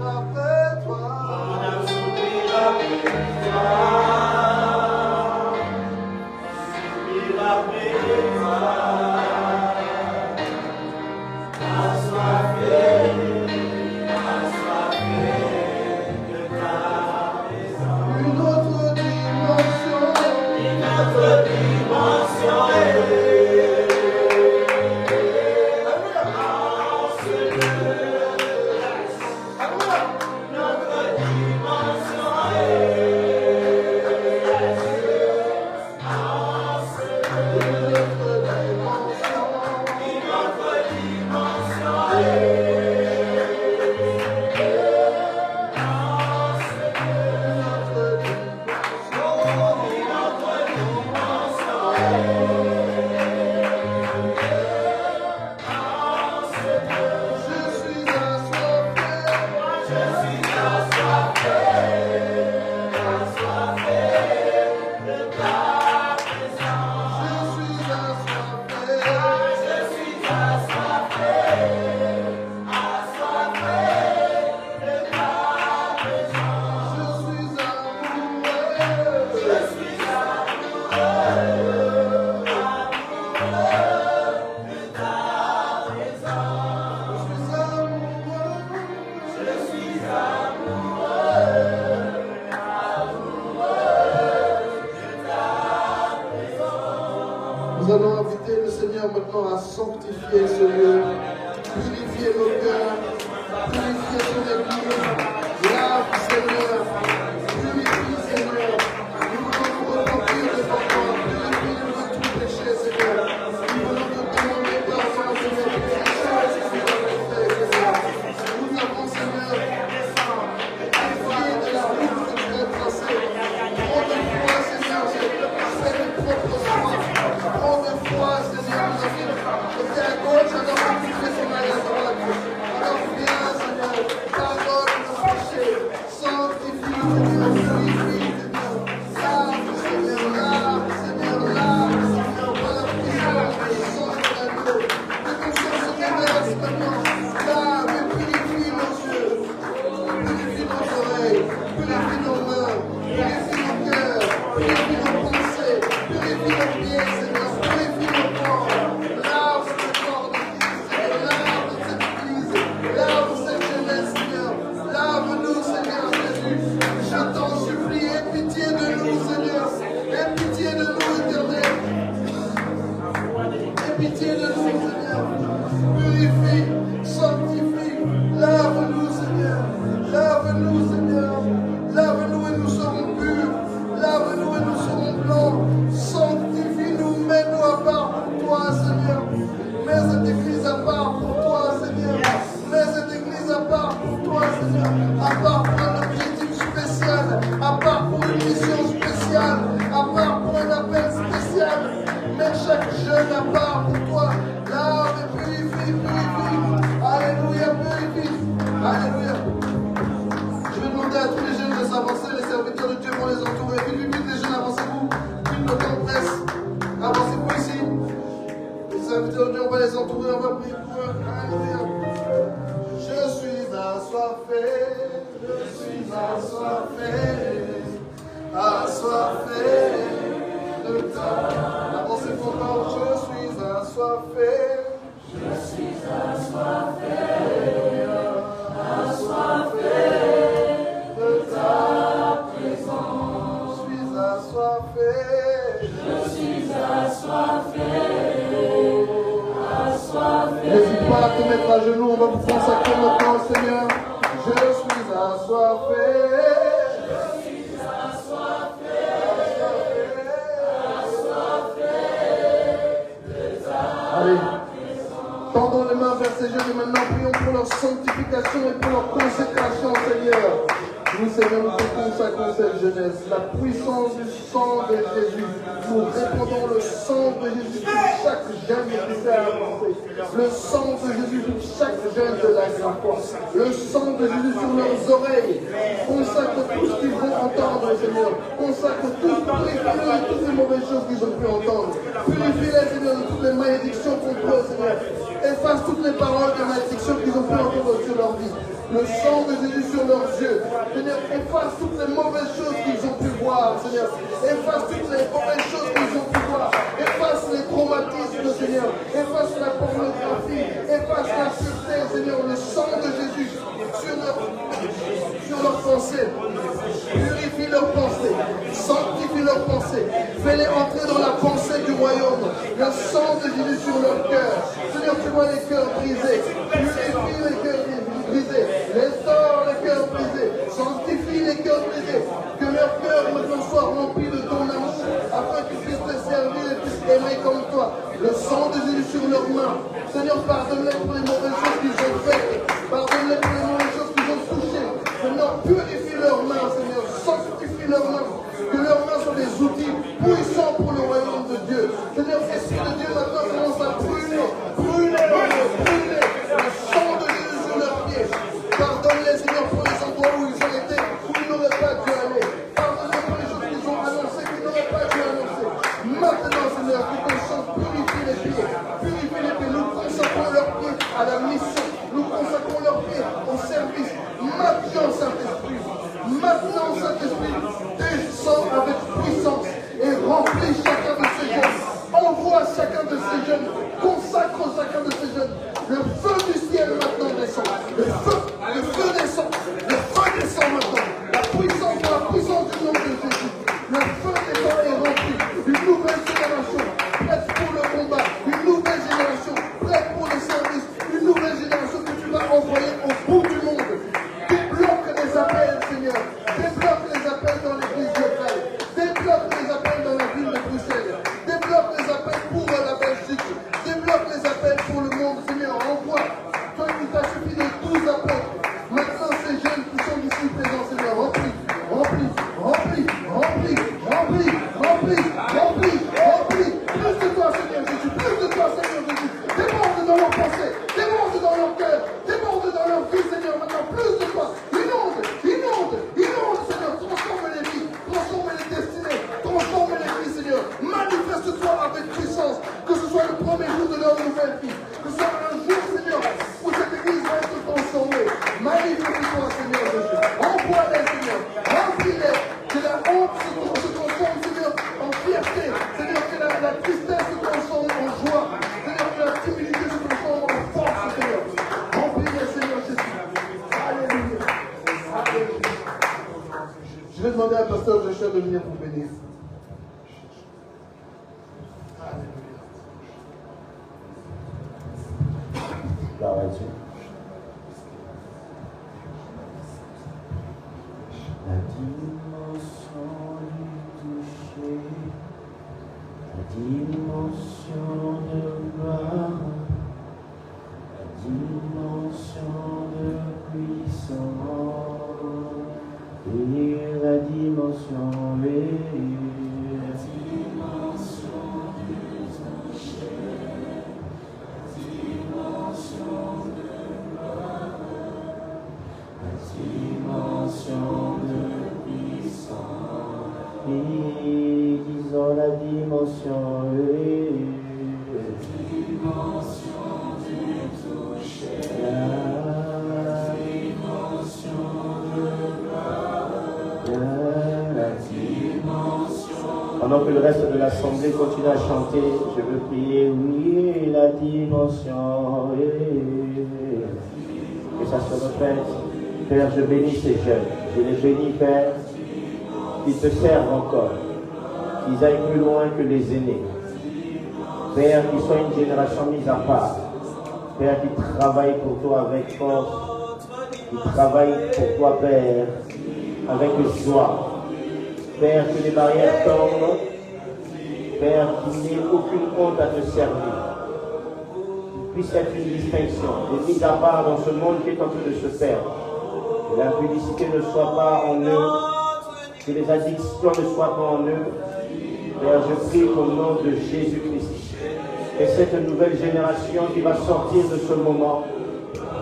[SPEAKER 1] Après toi. Mon âme soupire après toi. Soupire après toi. Assoiffé, assoiffé de ta présence. Une autre dimension. Une autre dimension. Nous allons inviter le Seigneur maintenant à sanctifier ce lieu, purifier nos cœurs, purifier son église. Lave, Seigneur, purifie, Seigneur. Nous voulons nous repentir devant toi, purifier de tout péché, Seigneur. Nous voulons te demander pardon, Seigneur, pour les choses que nous avons faites, Seigneur. Nous avons, Seigneur, défié de la route que tu as tracée. Trop de fois, Seigneur, j'ai fait mes propres choix. Trop de fois, Seigneur, nous avons été à gauche, à droite. Seigneur, à part pour un objectif spécial, à part pour une mission spéciale, à part pour un appel spécial. Mais chaque jeune à part pour toi, lave et purifie, purifie. Alléluia, purifie. Alléluia. Je vais demander à tous les jeunes de s'avancer, les serviteurs de Dieu vont les entourer. Vite, vite, vite, les jeunes, avancez-vous. Vite, le temps presse. Avancez-vous ici. Les serviteurs de Dieu, on va les entourer, on va prier pour eux. Alléluia. Je suis assoiffé, assoiffé de ta. Avancez-vous encore, je suis assoiffé. Assoiffé de ta présence. Je suis assoiffé. N'hésite pas à te mettre à genoux, on va vous consacrer maintenant au Seigneur. Je suis assoiffé. Allez, tendons les mains vers ces jeunes et maintenant prions pour leur sanctification et pour leur consécration, Seigneur. Nous, Seigneur, nous te consacrons cette jeunesse. La puissance du sang de Jésus. Nous répandons le sang de Jésus sur chaque jeune qui s'est avancé. Le sang de Jésus sur chaque jeune de la foi. Le sang de Jésus sur leurs oreilles. Consacre tout ce qu'ils vont entendre, Seigneur. Consacre tout, purifie-le de toutes les mauvaises choses qu'ils ont pu entendre. Purifie-les, Seigneur, de toutes les malédictions contre eux, Seigneur. Efface toutes les paroles de malédiction qu'ils ont pu entendre sur leur vie. Le sang de Jésus sur leurs yeux. Seigneur, efface toutes les mauvaises choses qu'ils ont pu voir, Seigneur. Efface toutes les mauvaises choses qu'ils ont pu voir. Efface les traumatismes, Seigneur. Efface la pornographie. Efface la pureté, Seigneur. Le sang de Jésus sur leurs pensées. Purifie leurs pensées. Sanctifie leurs pensées. Fais-les entrer dans la pensée du royaume. Le sang de Jésus sur leur cœur. Seigneur, tu vois les cœurs brisés. Purifie les cœurs brisés. Restaure les cœurs brisés. Sanctifie les cœurs brisés. Que leur cœur maintenant soit rempli de ton amour. Afin qu'ils puissent te servir et puissent t'aimer comme toi. Le sang de Jésus sur leurs mains. Seigneur, pardonne-les pour les mauvaises choses qu'ils ont faites. Pardonne-les pour les mauvaises choses qu'ils ont touchées. Maintenant, purifie leurs mains, Seigneur. Sanctifie leurs mains. Que leurs mains soient des outils puissants pour le royaume de Dieu. Seigneur, Esprit de Dieu, maintenant commence à brûler. Brûler leurs mains. Brûler. Le sang de Jésus sur leurs pieds. Pardonne-les, Seigneur, pour les endroits où ils ont été, où ils n'auraient pas dû aller. Pardonne-les pour les choses qu'ils ont annoncées, qu'ils n'auraient pas dû annoncer. Maintenant, Seigneur, que ton sang purifie les pieds. Purifie les pieds. Nous consacrons leurs pieds à la mission. Nous consacrons leurs pieds au service. Maintenant, Saint-Esprit. Maintenant, Saint-Esprit. Descends avec puissance et remplis chacun de ces jeunes. Envoie chacun de ces jeunes. Consacre chacun de ces jeunes. Le feu du ciel maintenant descend. Le feu descend. Le feu descend maintenant. La puissance du nom de Jésus. Le feu descend et rempli. Une nouvelle génération prête pour le combat. Une nouvelle génération prête pour le service. Une nouvelle génération que tu vas envoyer au bout du monde. Débloque les appels, Seigneur. Débloque les appels dans l'église locale. Débloque les appels dans la ville de Bruxelles. Débloque les appels pour la Belgique. Débloque les appels pour le monde, Seigneur. Envoie. Toi, il t'a suffi de 12 appels. Maintenant, ces jeunes qui sont ici présents, Seigneur, remplis, remplis, remplis, remplis, remplis, remplis, remplis, remplis. Plus de toi, Seigneur Jésus. Plus de toi, Seigneur Jésus. Déborde dans leurs pensées. Déborde dans leur cœur. Déborde dans leur vie, Seigneur. Maintenant, plus de toi. Inonde, inonde, inonde, Seigneur. Transforme les vies. Transforme les destinées. Transforme les vies, Seigneur. Manifeste-toi avec puissance. Que ce soit le premier jour de leur nouvelle vie. Que ce soit un jour, Seigneur, où cette église va être transformée. Manifeste-toi, Seigneur Jésus. Envoie-les, Seigneur. Remplis-les. Que la honte se transforme, Seigneur, en fierté. Seigneur, que la tristesse se transforme en joie. Seigneur, que la timidité se transforme en force, Seigneur. Remplis-les, Seigneur Jésus. Alléluia. Alléluia. Je vais demander à Pasteur Joshua de venir vous bénir. Alléluia.
[SPEAKER 2] Gloire à Dieu. La dimension du toucher, la dimension de gloire, la dimension de puissance. Oui, la dimension, oui. Oui, disons la dimension, oui. Pendant que le reste de l'assemblée continue à chanter, je veux prier, oui, la dimension, oui. Que ça se répète. Père, je bénis ces jeunes. Je les bénis, Père, qu'ils te servent encore, qu'ils aillent plus loin que les aînés. Père, qu'ils soient une génération mise à part. Père, qui travaille pour toi avec force, qui travaille pour toi, Père, avec joie. Père, que les barrières tombent. Père, qu'il n'y ait aucune honte à te servir. Qu'il puisse être une distinction, une mise à part dans ce monde qui est en train de se perdre. Que l'impudicité ne soit pas en eux, que les addictions ne soient pas en eux. Père, je prie au nom de Jésus-Christ. Que cette nouvelle génération qui va sortir de ce moment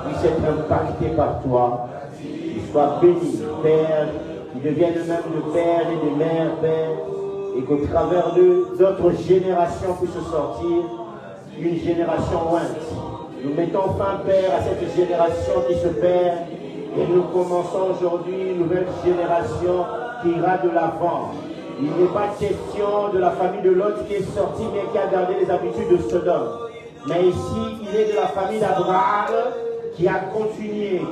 [SPEAKER 2] puisse être impactée par toi, qu'il soit béni, Père, qu'ils deviennent eux-mêmes de pères et de mères, Père, et qu'au travers d'eux, d'autres générations puissent sortir, une génération ointe. Nous mettons fin, Père, à cette génération qui se perd, et nous commençons aujourd'hui une nouvelle génération qui ira de l'avant. Il n'est pas question de la famille de Lot qui est sortie, mais qui a gardé les habitudes de Sodome. Mais ici, il est de la famille d'Abraham qui a continué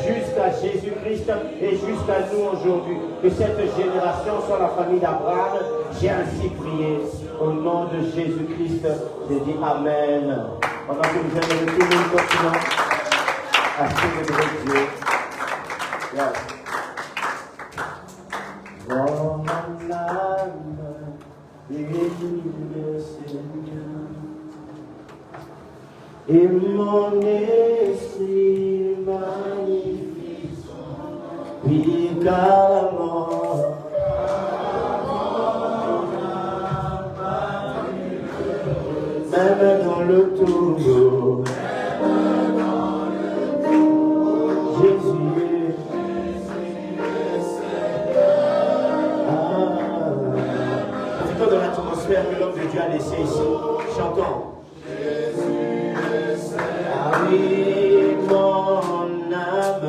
[SPEAKER 2] jusqu'à Jésus-Christ et jusqu'à nous aujourd'hui. Que cette génération soit la famille d'Abraham. J'ai ainsi prié. Au nom de Jésus-Christ, je dis Amen. Pendant que nous allons tout le monde continuer à célébrer Dieu. Yes. Dans mon âme, bénis le Seigneur, et mon esprit magnifie puissamment. Même dans le tombeau, Jésus. Profitons de l'atmosphère que l'homme de Dieu a laissée ici. Chantons. Ah oui, mon âme.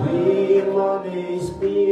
[SPEAKER 2] Oui, mon esprit.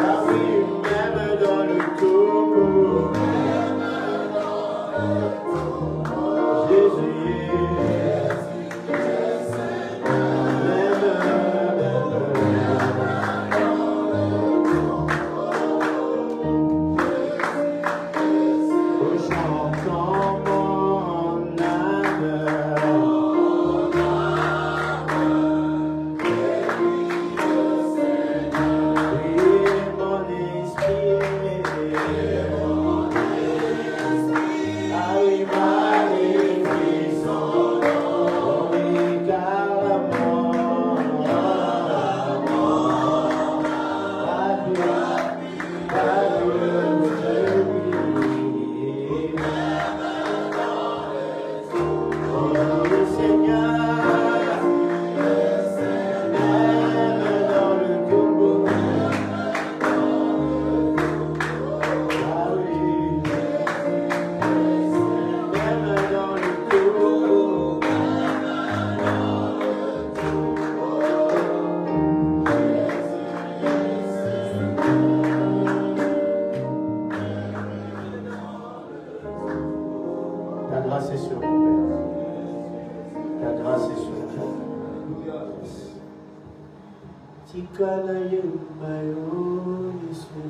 [SPEAKER 2] Ah oui. Tikana Yemayo Yesu,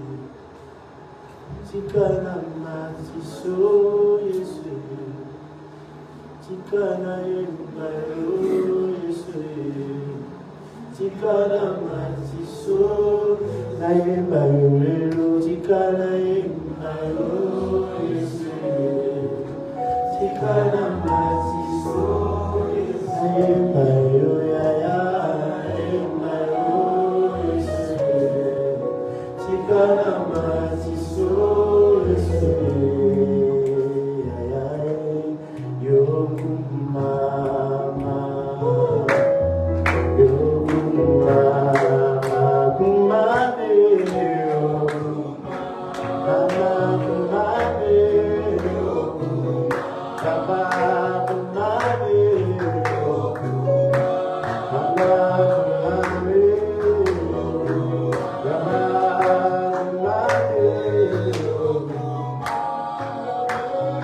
[SPEAKER 2] Tikana Matiso Yesu, Tikana Yemayo Yesu, Tikana Matiso Yemayo, Tikana Yemayo Yesu, Tikana Matiso Yemayo Yaya. Tikana Matiso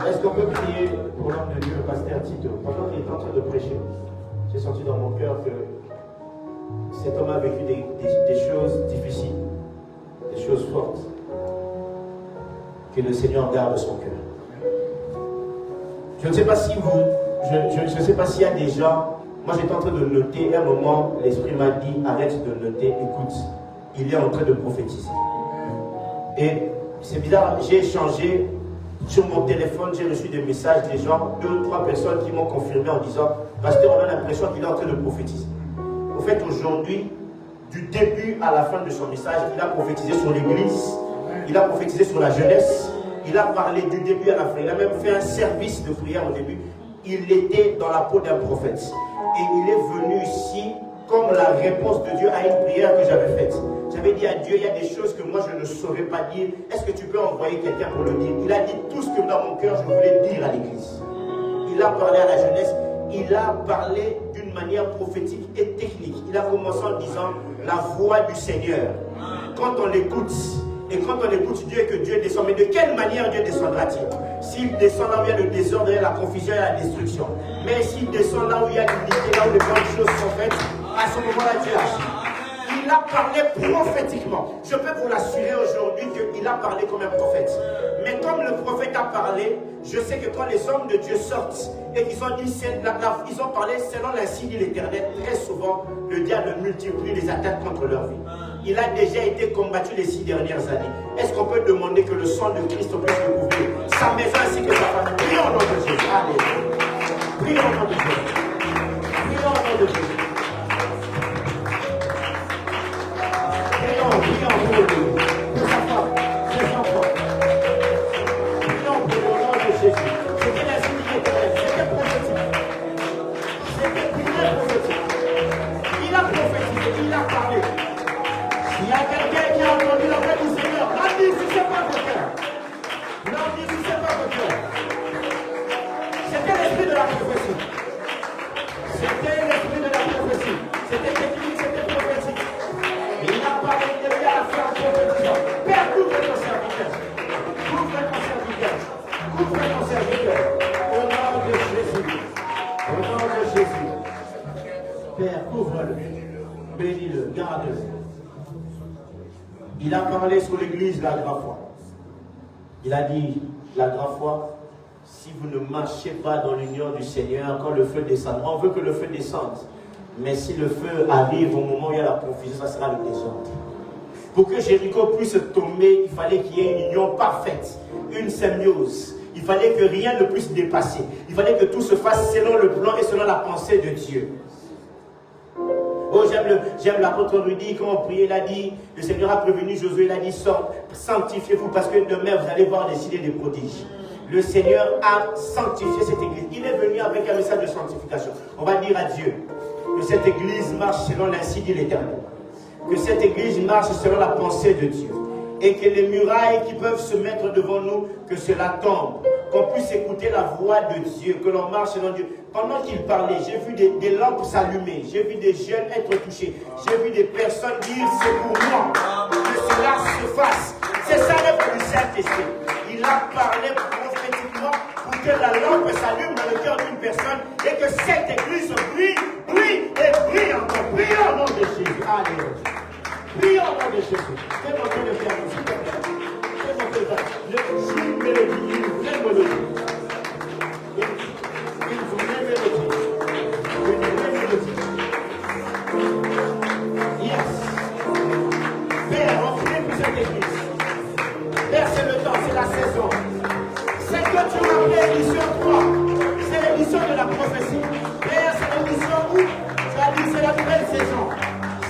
[SPEAKER 2] Est-ce qu'on peut prier pour l'homme de Dieu, le pasteur Tito? Pendant qu'il est en train de prêcher, j'ai senti dans mon cœur que cet homme a vécu des choses difficiles, des choses fortes. Que le Seigneur garde son cœur. Je ne sais pas si je ne sais pas s'il y a des gens. Moi j'étais en train de noter, à un moment, l'Esprit m'a dit, arrête de noter, écoute, il est en train de prophétiser. Et c'est bizarre, j'ai échangé sur mon téléphone, j'ai reçu des messages des gens, 2 ou 3 personnes qui m'ont confirmé en disant, pasteur, on a l'impression qu'il est en train de prophétiser. Au fait, aujourd'hui, du début à la fin de son message, il a prophétisé sur l'église, il a prophétisé sur la jeunesse, il a parlé du début à la fin, il a même fait un service de prière au début. Il était dans la peau d'un prophète. Et il est venu ici comme la réponse de Dieu à une prière que j'avais faite. J'avais dit à Dieu, il y a des choses que moi je ne saurais pas dire. Est-ce que tu peux envoyer quelqu'un pour le dire? Il a dit tout ce que dans mon cœur je voulais dire à l'église. Il a parlé à la jeunesse. Il a parlé d'une manière prophétique et technique. Il a commencé en disant la voix du Seigneur. Quand on l'écoute, et quand on écoute Dieu et que Dieu descend, mais de quelle manière Dieu descendra-t-il? S'il descend là où il y a le désordre, il y a la confusion et la destruction. Mais s'il descend là où il y a l'unité, là où les bonnes choses sont faites, à ce moment-là, Dieu agit. Il a parlé prophétiquement. Je peux vous l'assurer aujourd'hui qu'il a parlé comme un prophète. Mais comme le prophète a parlé, je sais que quand les hommes de Dieu sortent et qu'ils ont dit, ils ont parlé selon l'insigne de l'Éternel, très souvent, le diable multiplie les attaques contre leur vie. Il a déjà été combattu les 6 dernières années. Est-ce qu'on peut demander que le sang de Christ puisse le couvrir sa maison ainsi que sa famille? Prions au nom de Jésus. Allez. Prions au nom de Jésus. Prions au nom de Jésus. Prions pour lui, pour sa femme, ses enfants. Prions pour le nom de Jésus. C'était l'insigne de l'Éternel. C'était prophétique. C'était prière prophétique. Il a prophétisé, il a parlé. Il y a quelqu'un qui a entendu la voix du Seigneur. N'endurcissez pas vos cœurs. N'endurcissez pas vos cœurs. C'était l'esprit de la prophétie. C'était l'esprit de la prophétie. C'était technique, c'était prophétique. Et il a parlé de lui à la fin en prophétisant. Père, couvre ton serviteur. Couvre ton serviteur. Couvre ton serviteur. Au nom de Jésus. Au nom de Jésus. Père, couvre-le. Bénis-le. Garde-le. Il a parlé sur l'église la grande foi. Il a dit, la grande foi, si vous ne marchez pas dans l'union du Seigneur, quand le feu descend, on veut que le feu descende. Mais si le feu arrive au moment où il y a la confusion, ça sera le désordre. Pour que Jéricho puisse tomber, il fallait qu'il y ait une union parfaite, une symbiose. Il fallait que rien ne puisse dépasser. Il fallait que tout se fasse selon le plan et selon la pensée de Dieu. Oh, j'aime l'apôtre Rudy, quand on priait, il a dit, le Seigneur a prévenu Josué, il a dit, sanctifiez-vous parce que demain vous allez voir des signes et des prodiges. Le Seigneur a sanctifié cette église. Il est venu avec un message de sanctification. On va dire à Dieu que cette église marche selon l'insigne de l'Éternel. Que cette église marche selon la pensée de Dieu. Et que les murailles qui peuvent se mettre devant nous, que cela tombe. Qu'on puisse écouter la voix de Dieu, que l'on marche selon Dieu. Pendant qu'il parlait, j'ai vu des lampes s'allumer, j'ai vu des jeunes être touchés, j'ai vu des personnes dire c'est pour moi que cela se fasse. C'est ça l'œuvre du Saint-Esprit. Il a parlé prophétiquement pour que la lampe s'allume dans le cœur d'une personne et que cette église brille, brille et brille encore. Brille au nom de Jésus. Alléluia. Prions au nom de Jésus. Fais monter le piano, s'il te plaît. Fais monter le piano. Une mélodie, une vraie mélodie. Une vraie mélodie. Une vraie mélodie. Yes. Père, on prie pour cette église. Père, c'est le temps, c'est la saison. C'est que tu as appelé l'émission 3. C'est l'émission de la prophétie. Père, c'est l'émission où tu as dit c'est la nouvelle saison.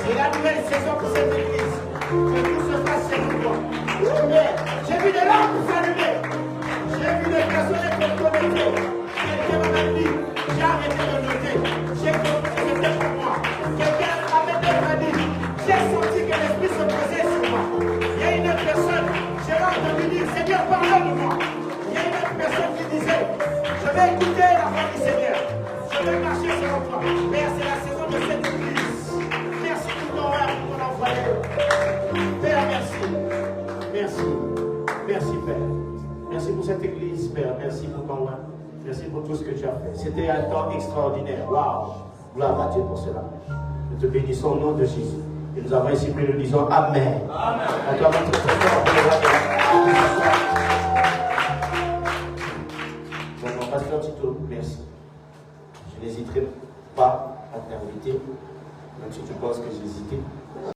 [SPEAKER 2] C'est la nouvelle saison pour cette église. Que tout se passe chez nous. Père, j'ai vu des lampes s'allumer. J'ai vu des personnes être connectées. Quelqu'un m'a dit, j'ai arrêté de noter. J'ai compris que c'était pour moi. Quelqu'un m'a dit, j'ai senti que l'esprit se posait sur moi. Il y a une autre personne, j'ai entendu dire, Seigneur, pardonne-moi. Il y a une autre personne qui disait, je vais écouter la voix du Seigneur. Je vais marcher selon toi. Père, c'est la saison de cette église. Merci pour ton œuvre, pour ton envoyé. Père, merci. Merci. Merci, Père. Merci pour cette église, Père. Merci pour ton œuvre. Merci pour tout ce que tu as fait. C'était un temps extraordinaire. Waouh. Gloire à Dieu pour cela. Nous te bénissons au nom de Jésus. Et nous avons ici pris, nous disons Amen. Amen. On doit mettre très fort pour le donc, pasteur Tito, merci. Je n'hésiterai pas à t'inviter, même si tu penses que j'ai hésité.